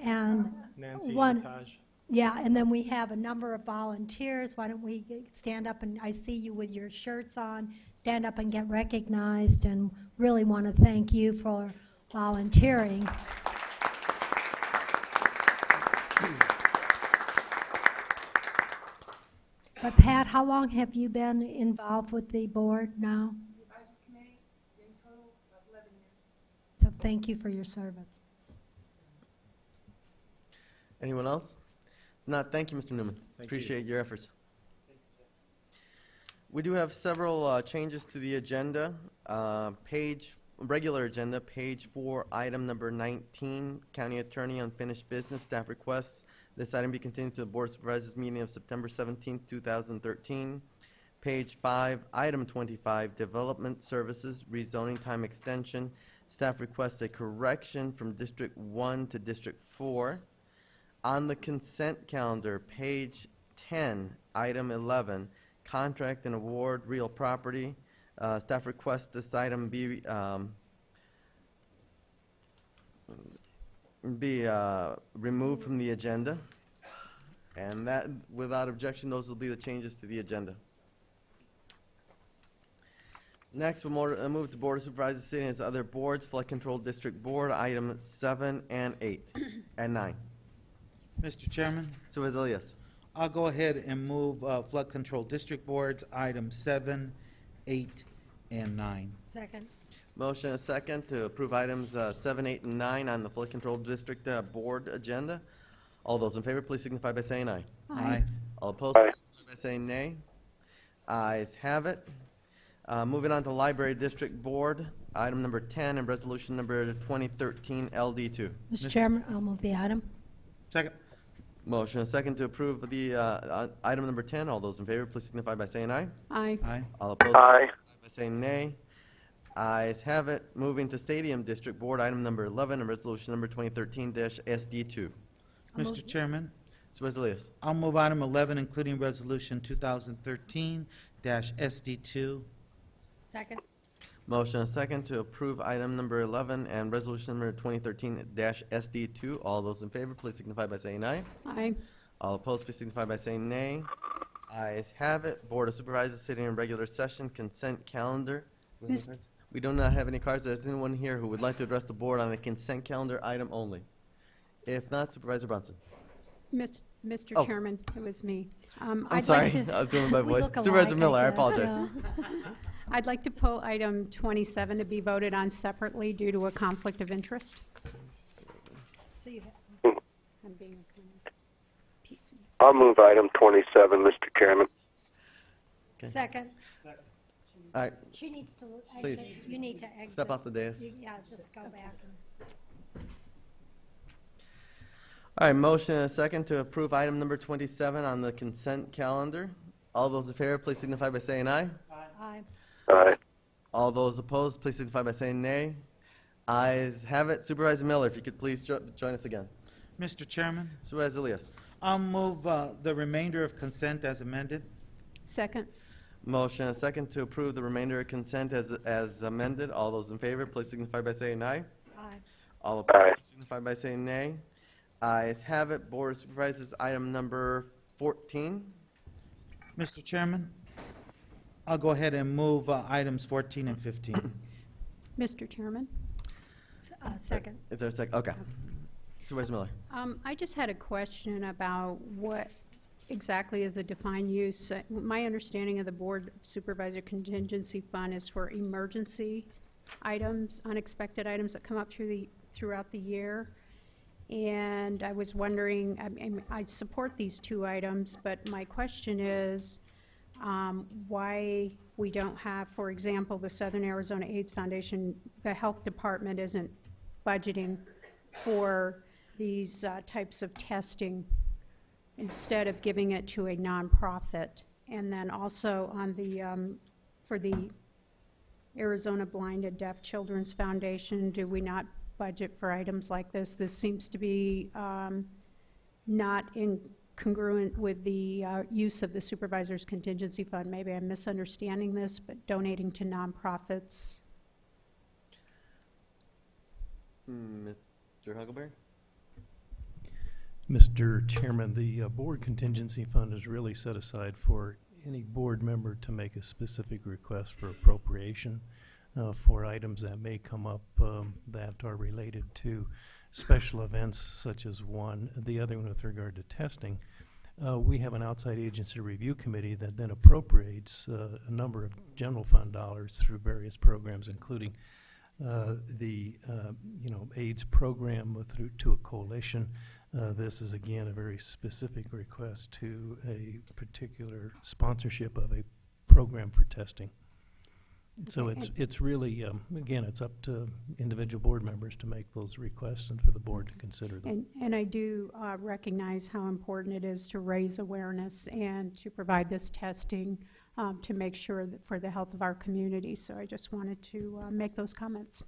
And Nancy, Taj. yeah, and then we have a number of volunteers. Why don't we stand up, and I see you with your shirts on, stand up and get recognized, and really want to thank you for volunteering. But Pat, how long have you been involved with the board now? So thank you for your service. Anyone else? Not, thank you, Mr. Newman. Thank Appreciate your efforts. We do have several changes to the agenda. Regular agenda, page 4, item number 19, County Attorney Unfinished Business, staff requests this item be continued to the Board of Supervisors meeting of September 17, 2013. Page 5, item 25, Development Services, rezoning time extension. Staff requests a correction from District 1 to District 4. On the consent calendar, page 10, item 11, contract and award real property. Staff requests this item be removed from the agenda. And that, without objection, those will be the changes to the agenda. Next, we'll move to Board of Supervisors sitting as other boards, Flood Control District Board, item 7 and 8 and 9. Mr. Chairman? Supervisor Elias. I'll go ahead and move Flood Control District Boards, items 7, 8, and 9. Second. Motion and a second to approve items 7, 8, and 9 on the Flood Control District Board agenda. All those in favor, please signify by saying aye. Aye. All opposed, please signify by saying nay. Ayes have it. Moving on to Library District Board, item number 10 and resolution number 2013 LD2. Mr. Chairman, I'll move the item. Second. Motion and second to approve the item number 10. All those in favor, please signify by saying aye. Aye. Aye. All opposed, Aye. signify by saying nay. Ayes have it. Moving to Stadium District Board, item number 11, and resolution number 2013-SD2. Mr. Chairman, Supervisor Elias. I'll move item 11, including resolution 2013-SD2. Second. Motion and second to approve item number 11 and resolution number 2013-SD2. All those in favor, please signify by saying aye. Aye. All opposed, please signify by saying nay. Ayes have it. Board of Supervisors sitting in regular session, consent calendar. Miss- We do not have any cards. There's anyone here who would like to address the board on the consent calendar item only? If not, Supervisor Bronson. Mr. Oh. Chairman, it was me. I'm I'd sorry. like to- I was doing my We voice. look alike, Supervisor Miller, I I guess. apologize. I'd like to pull item 27 to be voted on separately due to a conflict of interest. So you have, I'm being kind of PC. I'll move item 27, Mr. Chairman. second. All right, She needs to Please. exit. You need to exit. step off the dais. Yeah, just go back. All right, motion and a second to approve item number 27 on the consent calendar. All those in favor, please signify by saying aye. Aye. Aye. All those opposed, please signify by saying nay. Ayes have it. Supervisor Miller, if you could please join us again. Mr. Chairman, Supervisor Elias. I'll move the remainder of consent as amended. Second. Motion and second to approve the remainder of consent as amended. All those in favor, please signify by saying aye. Aye. All opposed, Aye. please signify by saying nay. Ayes have it. Board of Supervisors, item number 14. Mr. Chairman, I'll go ahead and move items 14 and 15. Mr. Chairman, Second. Is there a second? Okay. Supervisor Miller. I just had a question about what exactly is the defined use. My understanding of the Board Supervisor Contingency Fund is for emergency items, unexpected items that come up throughout the year. And I was wondering, I support these two items, but my question is why we don't have, for example, the Southern Arizona AIDS Foundation, the health department isn't budgeting for these types of testing instead of giving it to a nonprofit. And then also on the, for the Arizona Blind and Deaf Children's Foundation, do we not budget for items like this? This seems to be not congruent with the use of the Supervisor's Contingency Fund. Maybe I'm misunderstanding this, but donating to nonprofits. Mr. Huckleberry? Mr. Chairman, the Board Contingency Fund is really set aside for any board member to make a specific request for appropriation for items that may come up that are related to special events such as one. The other one with regard to testing, we have an outside agency review committee that then appropriates a number of general fund dollars through various programs, including the AIDS program through to a coalition. This is again a very specific request to a particular sponsorship of a program for testing. So Okay. it's really again it's up to individual board members to make those requests and for the board to consider them. And I do recognize how important it is to raise awareness and to provide this testing to make sure that for the health of our community. So I just wanted to make those comments.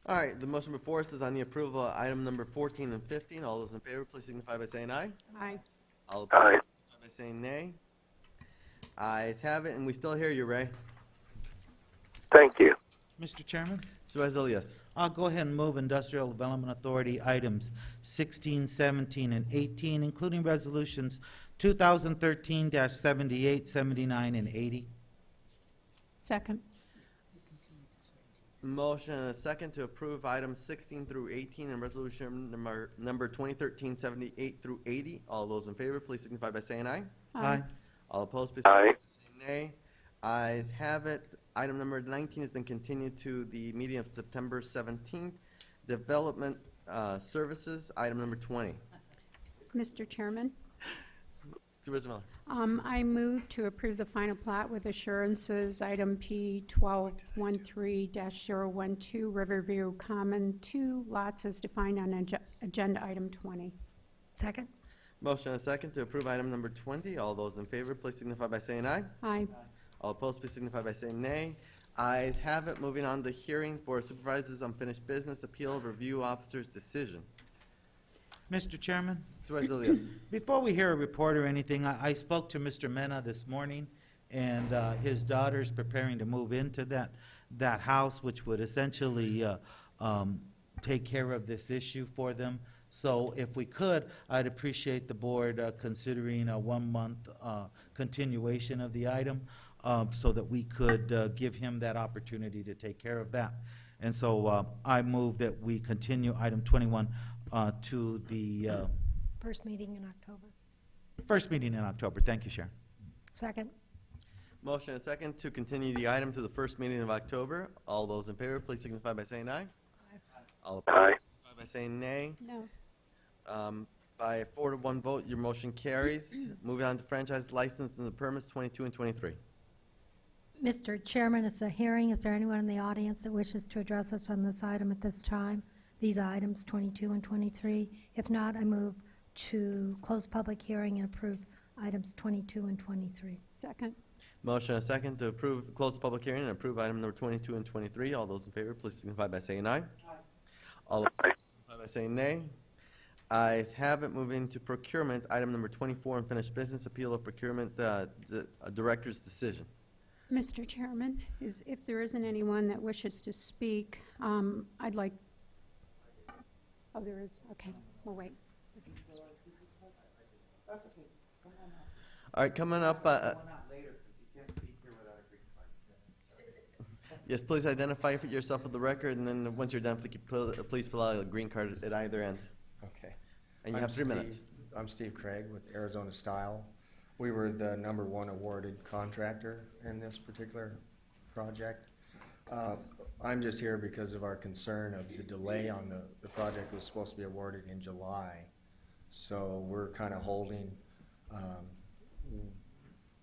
All right, the motion before us is on the approval of item number 14 and 15. All those in favor, please signify by saying aye. Aye. All Aye. opposed, signify by saying nay. Ayes have it, and we still hear you, Ray. Thank you. Mr. Chairman, Supervisor Elias. I'll go ahead and move Industrial Development Authority items 16, 17, and 18, including resolutions 2013-78, 79, and 80. Second. Motion and a second to approve items 16 through 18 and resolution number 2013-78 through 80. All those in favor, please signify by saying aye. Aye. All opposed, please signify Aye. by saying nay. Ayes have it. Item number 19 has been continued to the meeting of September 17th. Development Services, item number 20. Mr. Chairman, Supervisor Miller. I move to approve the final plat with assurances, item P 1213-012, Riverview Common, 2 lots as defined on agenda item 20. Second? Motion and a second to approve item number 20. All those in favor, please signify by saying aye. Aye. All opposed, please signify by saying nay. Ayes have it. Moving on to hearings, Board of Supervisors, unfinished business, appeal of review officer's decision. Mr. Chairman? Supervisor Elias. Before we hear a report or anything, I spoke to Mr. Mena this morning, and his daughter's preparing to move into that house, which would essentially take care of this issue for them. So if we could, I'd appreciate the board considering a 1-month continuation of the item so that we could give him that opportunity to take care of that. And so I move that we continue item 21 to the First meeting in October. first meeting in October. Thank you, Sharon. Second? Motion and a second to continue the item to the first meeting of October. All those in favor, please signify by saying aye. All opposed, signify by saying nay. No. By a 4-to-1 vote, your motion carries. Moving on to franchise license and the permits 22 and 23. Mr. Chairman, it's a hearing. Is there anyone in the audience that wishes to address us on this item at this time? These items, 22 and 23. If not, I move to close public hearing and approve items 22 and 23. Second? Motion and a second to approve, close the public hearing and approve item number 22 and 23. All those in favor, please signify by saying aye. All opposed, signify by saying nay. Ayes have it. Moving to procurement, item number 24, unfinished business, appeal of procurement director's decision. Mr. Chairman, if there isn't anyone that wishes to speak, I'd like, oh, there is, okay, we'll wait. All right, coming up. Yes, please identify yourself for the record, and then once you're done, please fill out a green card at either end. Okay. And you have 3 minutes. I'm Steve Craig with Arizona Style. We were the #1 awarded contractor in this particular project. I'm just here because of our concern of the delay on the project was supposed to be awarded in July. So we're kind of holding,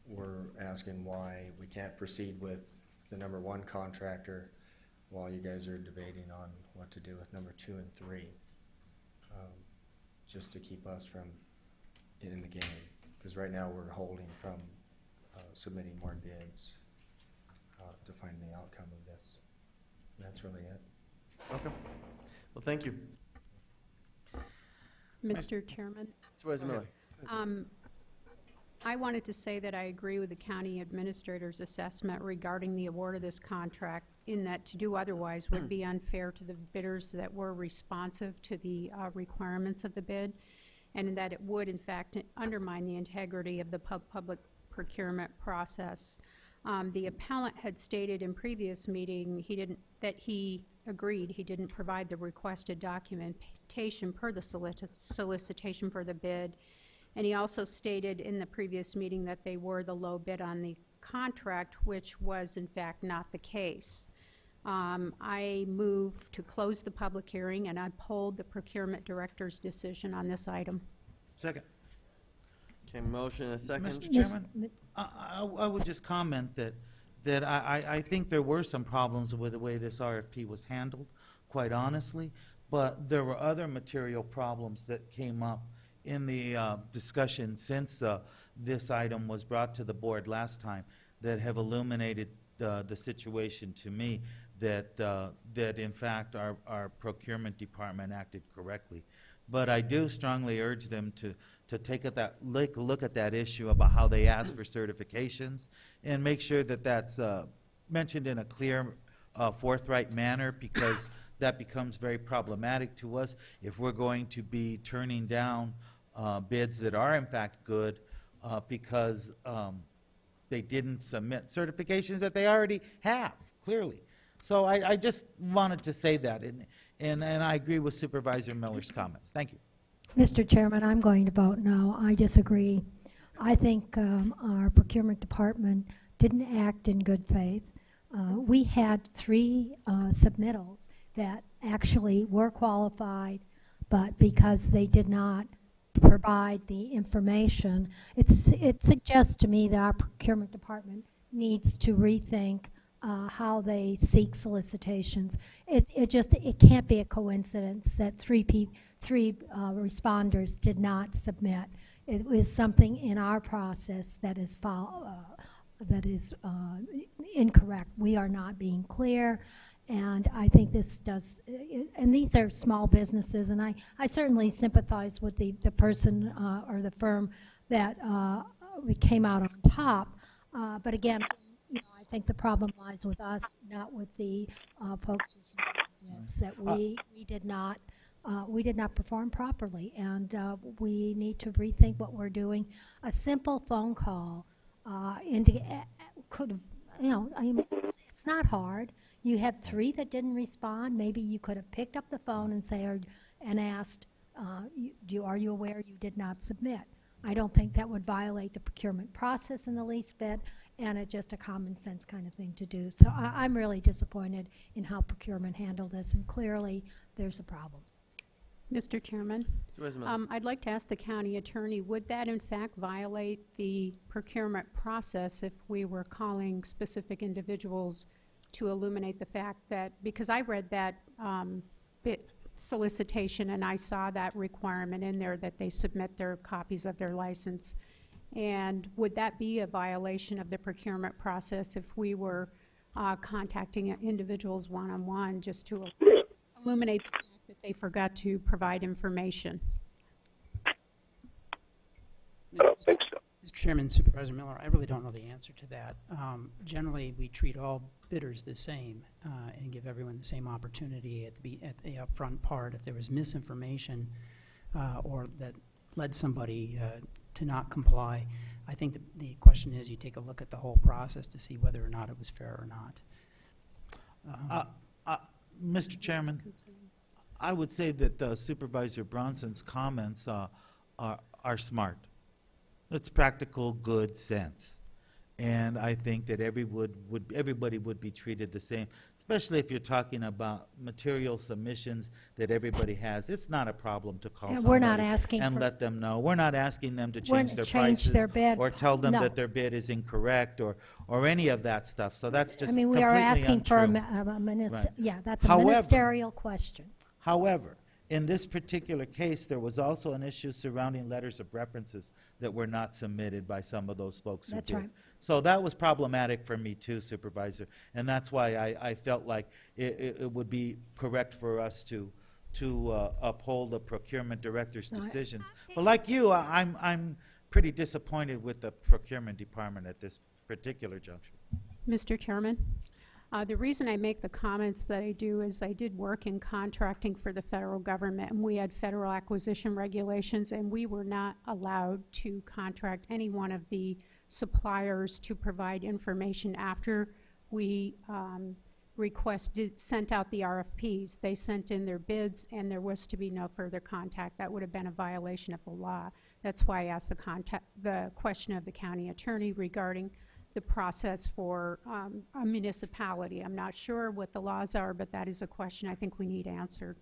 we're asking why we can't proceed with the #1 contractor while you guys are debating on what to do with #2 and 3. Just to keep us from in the game, because right now we're holding from submitting more bids to find the outcome of this. And that's really it. Okay. Well, thank you. Mr. Chairman? Supervisor Miller. I wanted to say that I agree with the county administrator's assessment regarding the award of this contract, in that to do otherwise would be unfair to the bidders that were responsive to the requirements of the bid, and that it would, in fact, undermine the integrity of the public procurement process. The appellant had stated in previous meeting that he agreed he didn't provide the requested documentation per the solicitation for the bid. And he also stated in the previous meeting that they were the low bid on the contract, which was in fact not the case. I move to close the public hearing and uphold the procurement director's decision on this item. Second. Okay, motion and a second. Mr. Chairman, I would just comment that I think there were some problems with the way this RFP was handled, quite honestly, but there were other material problems that came up in the discussion since this item was brought to the board last time that have illuminated the situation to me that in fact our procurement department acted correctly. But I do strongly urge them to take a look at that issue about how they ask for certifications and make sure that that's mentioned in a clear, forthright manner, because that becomes very problematic to us if we're going to be turning down bids that are in fact good because they didn't submit certifications that they already have, clearly. So I just wanted to say that, and I agree with Supervisor Miller's comments. Thank you. Mr. Chairman, I'm going to vote no. I disagree. I think our procurement department didn't act in good faith. We had 3 submittals that actually were qualified, but because they did not provide the information, it suggests to me that our procurement department needs to rethink how they seek solicitations. It can't be a coincidence that three responders did not submit. It was something in our process that is incorrect. We are not being clear, and I think this does. And these are small businesses, and I certainly sympathize with the person or the firm that we came out on top. But again, I think the problem lies with us, not with the folks who submitted bids. That we did not perform properly, and we need to rethink what we're doing. A simple phone call could have, it's not hard. You had 3 that didn't respond. Maybe you could have picked up the phone and asked, are you aware you did not submit? I don't think that would violate the procurement process in the least bit, and it's just a common sense kind of thing to do. So I'm really disappointed in how procurement handled this, and clearly there's a problem. Mr. Chairman, I'd like to ask the county attorney, would that in fact violate the procurement process if we were calling specific individuals to illuminate the fact that, because I read that solicitation and I saw that requirement in there that they submit their copies of their license, and would that be a violation of the procurement process if we were contacting individuals one-on-one just to illuminate the fact that they forgot to provide information? I don't think so. Mr. Chairman, Supervisor Miller, I really don't know the answer to that. Generally, we treat all bidders the same and give everyone the same opportunity at the upfront part. If there was misinformation or that led somebody to not comply, I think the question is you take a look at the whole process to see whether or not it was fair or not. Mr. Chairman, I would say that Supervisor Bronson's comments are smart. It's practical, good sense. And I think that everybody would be treated the same, especially if you're talking about material submissions that everybody has. It's not a problem to call somebody we're not asking and let them know. We're not asking them to change their change prices their bid. or tell them No. that their bid is incorrect or any of that stuff. So that's just we completely are asking for untrue. Right. Yeah, that's a However- ministerial question. However, in this particular case, there was also an issue surrounding letters of references that were not submitted by some of those folks who That's did. right. So that was problematic for me too, Supervisor, and that's why I felt like it would be correct for us to uphold the procurement director's No, decisions. But like you, I'm pretty disappointed with the procurement department at this particular juncture. Mr. Chairman, the reason I make the comments that I do is I did work in contracting for the federal government, and we had federal acquisition regulations, and we were not allowed to contract any one of the suppliers to provide information after we sent out the RFPs. They sent in their bids, and there was to be no further contact. That would have been a violation of the law. That's why I asked the question of the county attorney regarding the process for a municipality. I'm not sure what the laws are, but that is a question I think we need answered.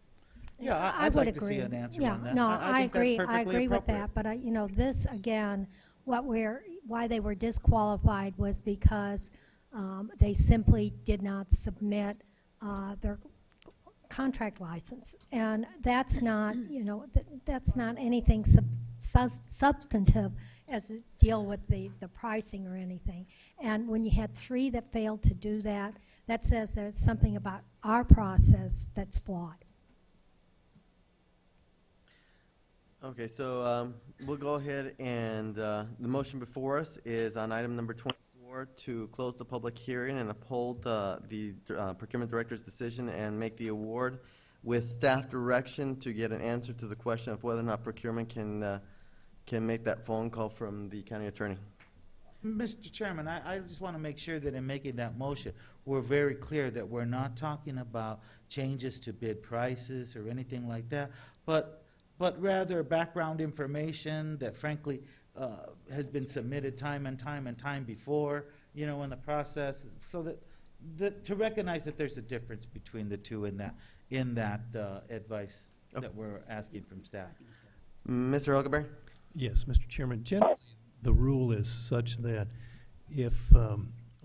Yeah, I'd would like to agree. see an answer Yeah, on that. no, I think that's agree. I perfectly agree with appropriate. that. But this again, why they were disqualified was because they simply did not submit their contract license, and that's not that's not anything substantive as a deal with the pricing or anything. And when you had 3 that failed to do that, that says there's something about our process that's flawed. Okay, so we'll go ahead and the motion before us is on item number 24 to close the public hearing and uphold the procurement director's decision and make the award with staff direction to get an answer to the question of whether or not procurement can make that phone call from the county attorney. Mr. Chairman, I just want to make sure that in making that motion, we're very clear that we're not talking about changes to bid prices or anything like that, but rather background information that frankly has been submitted time and time before, in the process, so that to recognize that there's a difference between the two in that advice that we're asking from staff. Mr. Huckleberry? Yes, Mr. Chairman. Generally, the rule is such that if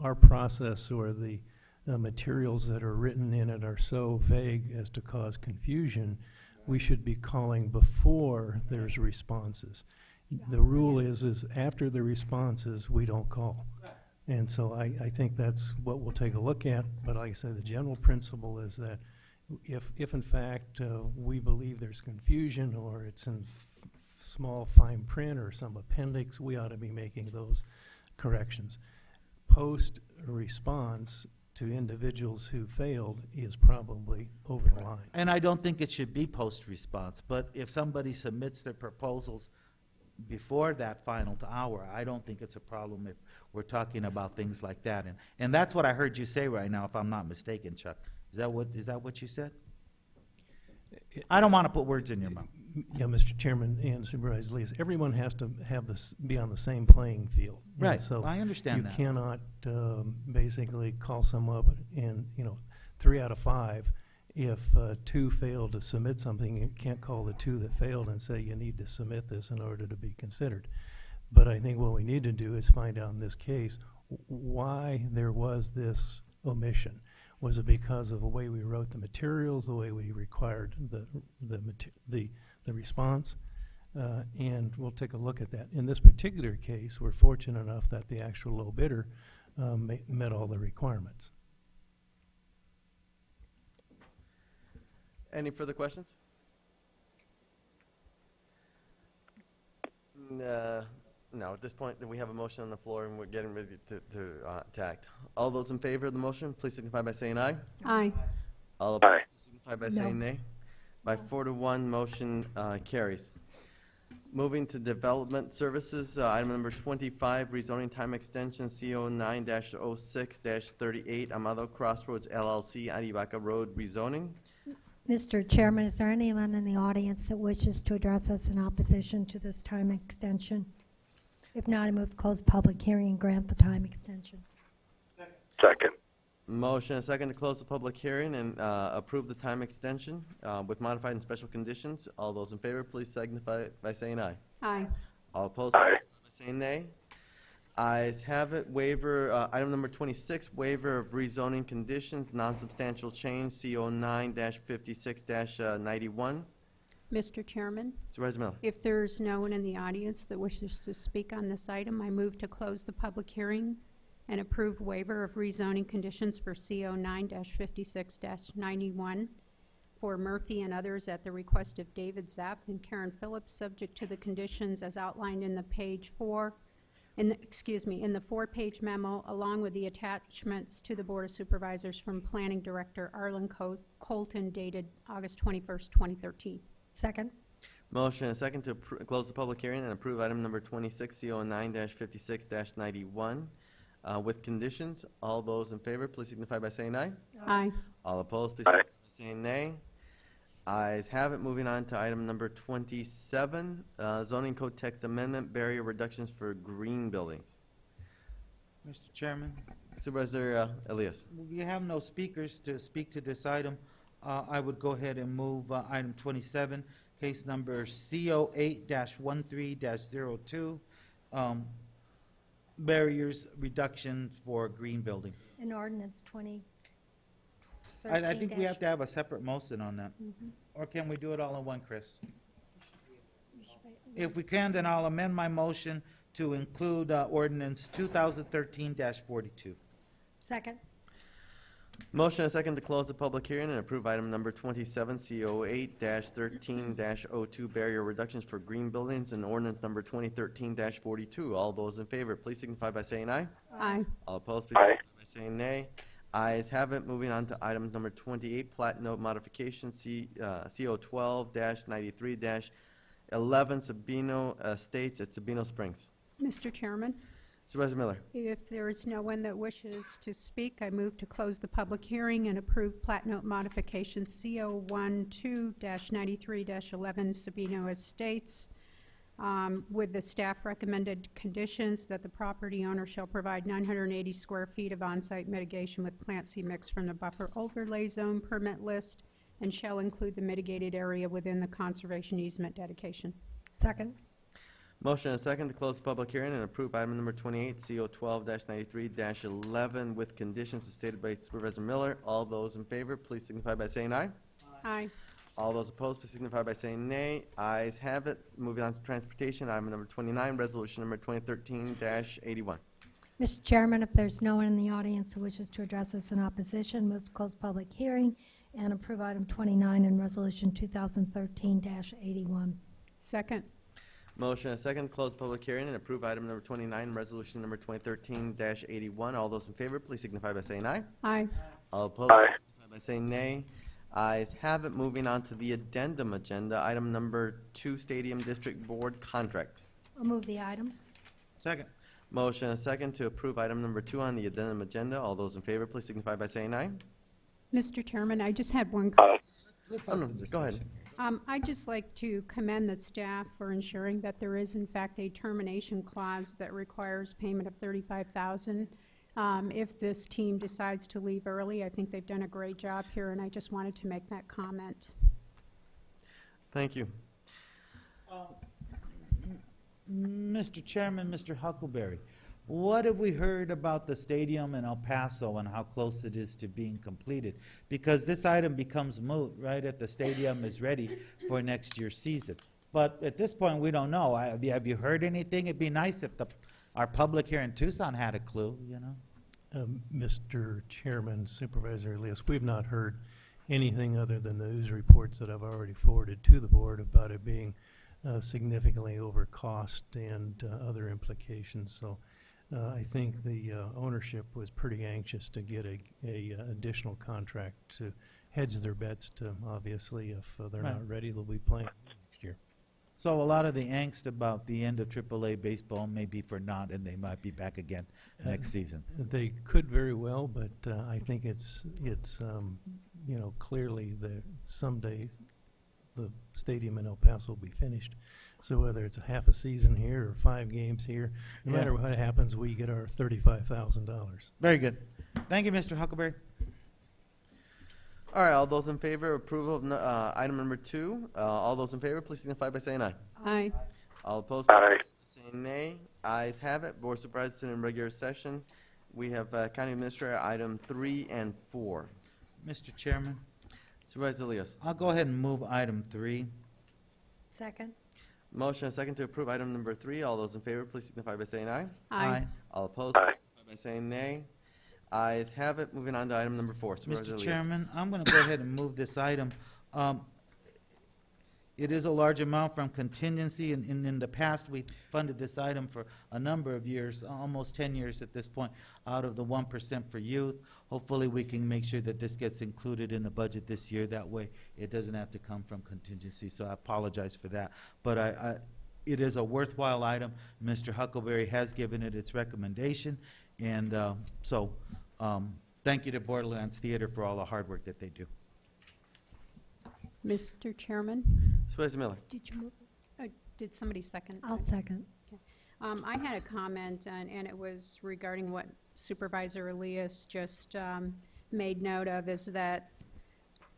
our process or the materials that are written in it are so vague as to cause confusion, we should be calling before there's responses. The rule is after the responses, we don't call. And so I think that's what we'll take a look at. But like I said, the general principle is that if in fact we believe there's confusion or it's in small fine print or some appendix, we ought to be making those corrections. Post-response to individuals who failed is probably over the line. And I don't think it should be post-response, but if somebody submits their proposals before that final hour, I don't think it's a problem if we're talking about things like that. And that's what I heard you say right now, if I'm not mistaken, Chuck. Is that what you said? I don't want to put words in your mouth. Yeah, Mr. Chairman and Supervisor Lees, everyone has to have this, be on the same playing field. Right, And so I understand that. You cannot basically call someone up and, 3 out of 5, if 2 failed to submit something, you can't call the 2 that failed and say you need to submit this in order to be considered. But I think what we need to do is find out in this case why there was this omission. Was it because of the way we wrote the materials, the way we required the response? And we'll take a look at that. In this particular case, we're fortunate enough that the actual low bidder met all the requirements. Any further questions? No, at this point, we have a motion on the floor and we're getting ready to act. All those in favor of the motion, please signify by saying aye. Aye. All opposed, please signify by saying nay. By 4 to 1, motion carries. Moving to development services, item number 25, rezoning time extension CO9-06-38 Amado Crossroads LLC, Arivaca Road rezoning. Mr. Chairman, is there anyone in the audience that wishes to address us in opposition to this time extension? If not, I move to close the public hearing and grant the time extension. Second. Motion and second to close the public hearing and approve the time extension with modified and special conditions. All those in favor, please signify by saying aye. Aye. All opposed, please signify by saying nay. Ayes have it. Waiver, item number 26, waiver of rezoning conditions, non-substantial change, CO9-56-91. Mr. Chairman, Supervisor Miller. if there's no one in the audience that wishes to speak on this item, I move to close the public hearing and approve waiver of rezoning conditions for CO9-56-91 for Murphy and others at the request of David Zapp and Karen Phillips, subject to the conditions as outlined in the in the 4-page memo, along with the attachments to the Board of Supervisors from Planning Director Arlen Colton, dated August 21st, 2013. Second. Motion and second to close the public hearing and approve item number 26, CO9-56-91 with conditions. All those in favor, please signify by saying aye. Aye. All opposed, please signify by saying nay. Ayes have it. Moving on to item number 27, zoning code text amendment, barrier reductions for green buildings. Mr. Chairman, Supervisor Elias. we have no speakers to speak to this item. I would go ahead and move item 27, case number CO8-13-02, barriers reduction for green building. An ordinance 2013. I think we have to have a separate motion on that. Or can we do it all in one, Chris? If we can, then I'll amend my motion to include ordinance 2013-42. Second. Motion and second to close the public hearing and approve item number 27, CO8-13-02, barrier reductions for green buildings, and ordinance number 2013-42. All those in favor, please signify by saying aye. Aye. All opposed, please signify by saying nay. Ayes have it. Moving on to item number 28, plat note modification, CO12-93-11, Sabino Estates at Sabino Springs. Mr. Chairman, Supervisor Miller. if there is no one that wishes to speak, I move to close the public hearing and approve plat note modification CO12-93-11 Sabino Estates with the staff recommended conditions that the property owner shall provide 980 square feet of on-site mitigation with plant seed mix from the buffer overlay zone permit list and shall include the mitigated area within the conservation easement dedication. Second. Motion and a second to close the public hearing and approve item number 28, CO 12-93-11 with conditions as stated by Supervisor Miller. All those in favor, please signify by saying aye. Aye. All those opposed, please signify by saying nay. Ayes have it. Moving on to transportation, item number 29, resolution number 2013-81. Mr. Chairman, if there's no one in the audience who wishes to address us in opposition, move to close public hearing and approve item 29 and resolution 2013-81. Second. Motion and a second to close public hearing and approve item number 29, resolution number 2013-81. All those in favor, please signify by saying aye. Aye. All opposed, please signify by saying nay. Ayes have it. Moving on to the addendum agenda, item number 2, Stadium District Board Contract. I'll move the item. Second. Motion and a second to approve item number 2 on the addendum agenda. All those in favor, please signify by saying aye. Mr. Chairman, I just had one. Oh, no, go ahead. I'd just like to commend the staff for ensuring that there is in fact a termination clause that requires payment of $35,000 if this team decides to leave early. I think they've done a great job here, and I just wanted to make that comment. Thank you. Mr. Chairman, Mr. Huckleberry, what have we heard about the stadium in El Paso and how close it is to being completed? Because this item becomes moot right if the stadium is ready for next year's season. But at this point, we don't know. Have you heard anything? It'd be nice if our public here in Tucson had a clue, you know? Mr. Chairman, Supervisor Elias, we've not heard anything other than the news reports that I've already forwarded to the board about it being significantly over cost and other implications. So I think the ownership was pretty anxious to get a additional contract to hedge their bets to, obviously, if they're not ready, they'll be playing next year. So a lot of the angst about the end of AAA baseball may be for naught, and they might be back again next season. They could very well, but I think it's clearly that someday the stadium in El Paso will be finished. So whether it's a half a season here or 5 games here, no matter what happens, we get our $35,000. Very good. Thank you, Mr. Huckleberry. All right, all those in favor of approval of item number 2, all those in favor, please signify by saying aye. Aye. All opposed, please signify by saying nay. Ayes have it. Board of Supervisors in regular session. We have County Administrator item 3 and 4. Mr. Chairman, Supervisor Elias. I'll go ahead and move item 3. Second. Motion and second to approve item number 3. All those in favor, please signify by saying aye. Aye. All opposed, please signify by saying nay. Ayes have it. Moving on to item number 4. Supervisor Mr. Elias. Chairman, I'm going to go ahead and move this item. It is a large amount from contingency, and in the past, we funded this item for a number of years, almost 10 years at this point, out of the 1% for youth. Hopefully, we can make sure that this gets included in the budget this year. That way, it doesn't have to come from contingency, so I apologize for that. But it is a worthwhile item. Mr. Huckleberry has given it its recommendation, and thank you to Borderlands Theater for all the hard work that they do. Mr. Chairman? Supervisor Miller. Did you move? Did somebody second? I'll second. I had a comment, and it was regarding what Supervisor Elias just made note of, is that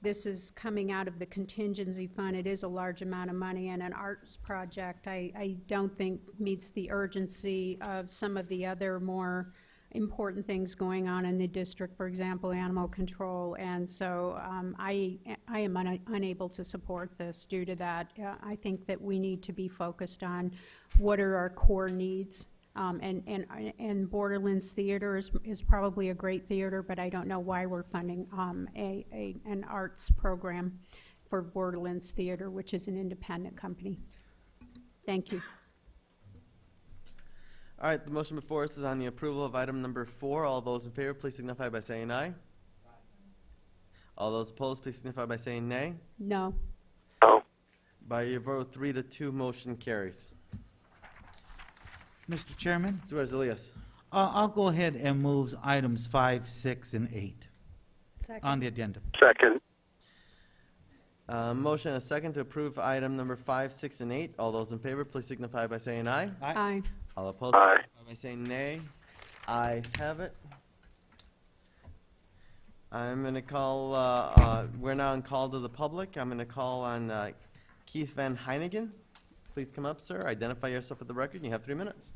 this is coming out of the contingency fund. It is a large amount of money, and an arts project I don't think meets the urgency of some of the other more important things going on in the district, for example, animal control, and so I am unable to support this due to that. I think that we need to be focused on what are our core needs, and Borderlands Theater is probably a great theater, but I don't know why we're funding an arts program for Borderlands Theater, which is an independent company. Thank you. All right, the motion before us is on the approval of item number 4. All those in favor, please signify by saying aye. All those opposed, please signify by saying nay. No. By your vote 3-2, motion carries. Mr. Chairman? Supervisor Elias. I'll go ahead and move items 5, 6, and 8 on the addendum. Second. Motion and a second to approve item number 5, 6, and 8. All those in favor, please signify by saying aye. Aye. All opposed, please signify by saying nay. Ayes have it. I'm going to call, we're now on call to the public. I'm going to call on Keith Van Heinigen. Please come up, sir. Identify yourself for the record. You have 3 minutes.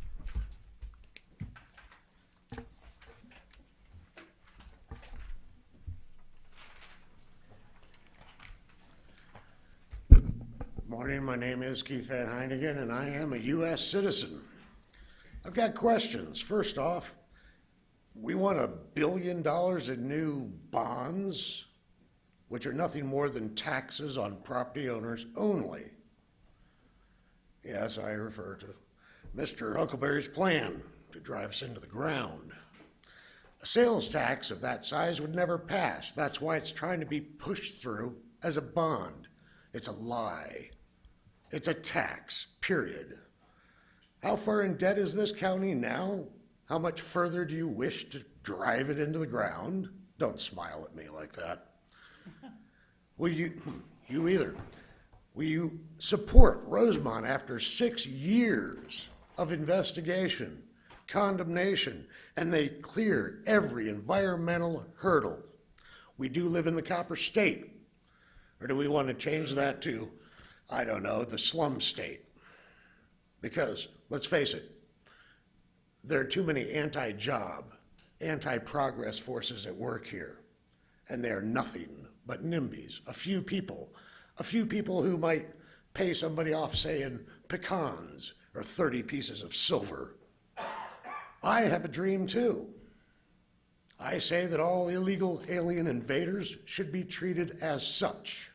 Morning, my name is Keith Van Heinigen, and I am a U.S. citizen. I've got questions. First off, we want $1 billion in new bonds, which are nothing more than taxes on property owners only. Yes, I refer to Mr. Huckleberry's plan to drive us into the ground. A sales tax of that size would never pass. That's why it's trying to be pushed through as a bond. It's a lie. It's a tax, period. How far in debt is this county now? How much further do you wish to drive it into the ground? Don't smile at me like that. Will you either. Will you support Rosemont after 6 years of investigation, condemnation, and they clear every environmental hurdle? We do live in the Copper State. Or do we want to change that to, I don't know, the slum state? Because, let's face it, there are too many anti-job, anti-progress forces at work here. And they are nothing but NIMBYs, a few people who might pay somebody off, say, in pecans or 30 pieces of silver. I have a dream, too. I say that all illegal alien invaders should be treated as such.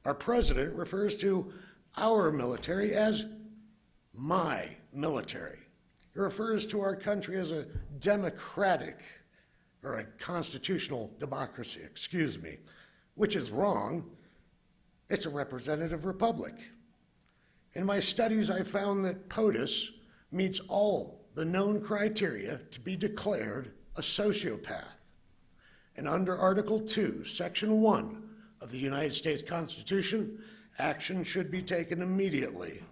Our president refers to our military as my military. He refers to our country as a democratic, or a constitutional democracy, which is wrong. It's a representative republic. In my studies, I found that POTUS meets all the known criteria to be declared a sociopath. And under Article 2, Section 1 of the United States Constitution, action should be taken immediately.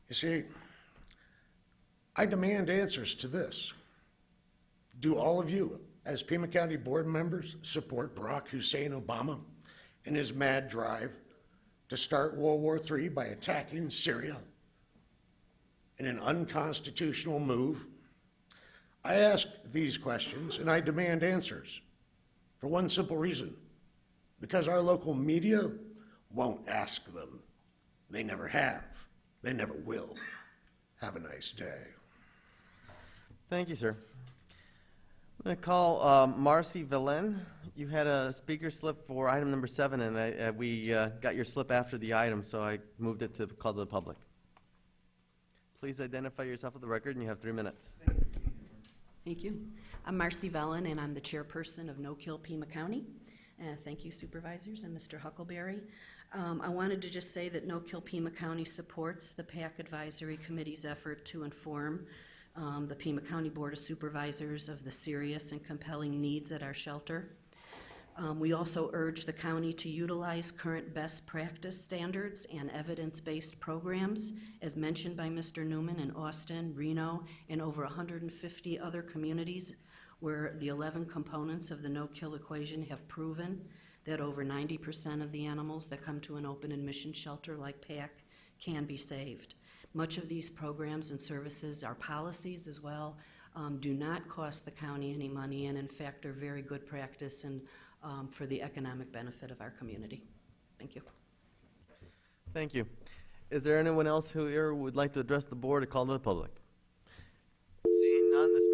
You see, I demand answers to this. Do all of you, as Pima County board members, support Barack Hussein Obama in his mad drive to start World War III by attacking Syria in an unconstitutional move? I ask these questions and I demand answers for one simple reason: because our local media won't ask them. They never have. They never will. Have a nice day. Thank you, sir. I'm going to call Marcy Velen. You had a speaker slip for item number 7, and we got your slip after the item, so I moved it to call to the public. Please identify yourself for the record, and you have 3 minutes. Thank you. I'm Marcy Velen, and I'm the chairperson of No Kill Pima County. Thank you, supervisors, and Mr. Huckleberry. I wanted to just say that No Kill Pima County supports the PAC Advisory Committee's effort to inform the Pima County Board of Supervisors of the serious and compelling needs at our shelter. We also urge the county to utilize current best practice standards and evidence-based programs, as mentioned by Mr. Newman in Austin, Reno, and over 150 other communities where the 11 components of the no-kill equation have proven that over 90% of the animals that come to an open admission shelter like PAC can be saved. Much of these programs and services, our policies as well, do not cost the county any money and in fact are very good practice and for the economic benefit of our community. Thank you. Thank you. Is there anyone else who here would like to address the board or call to the public? Seeing none, this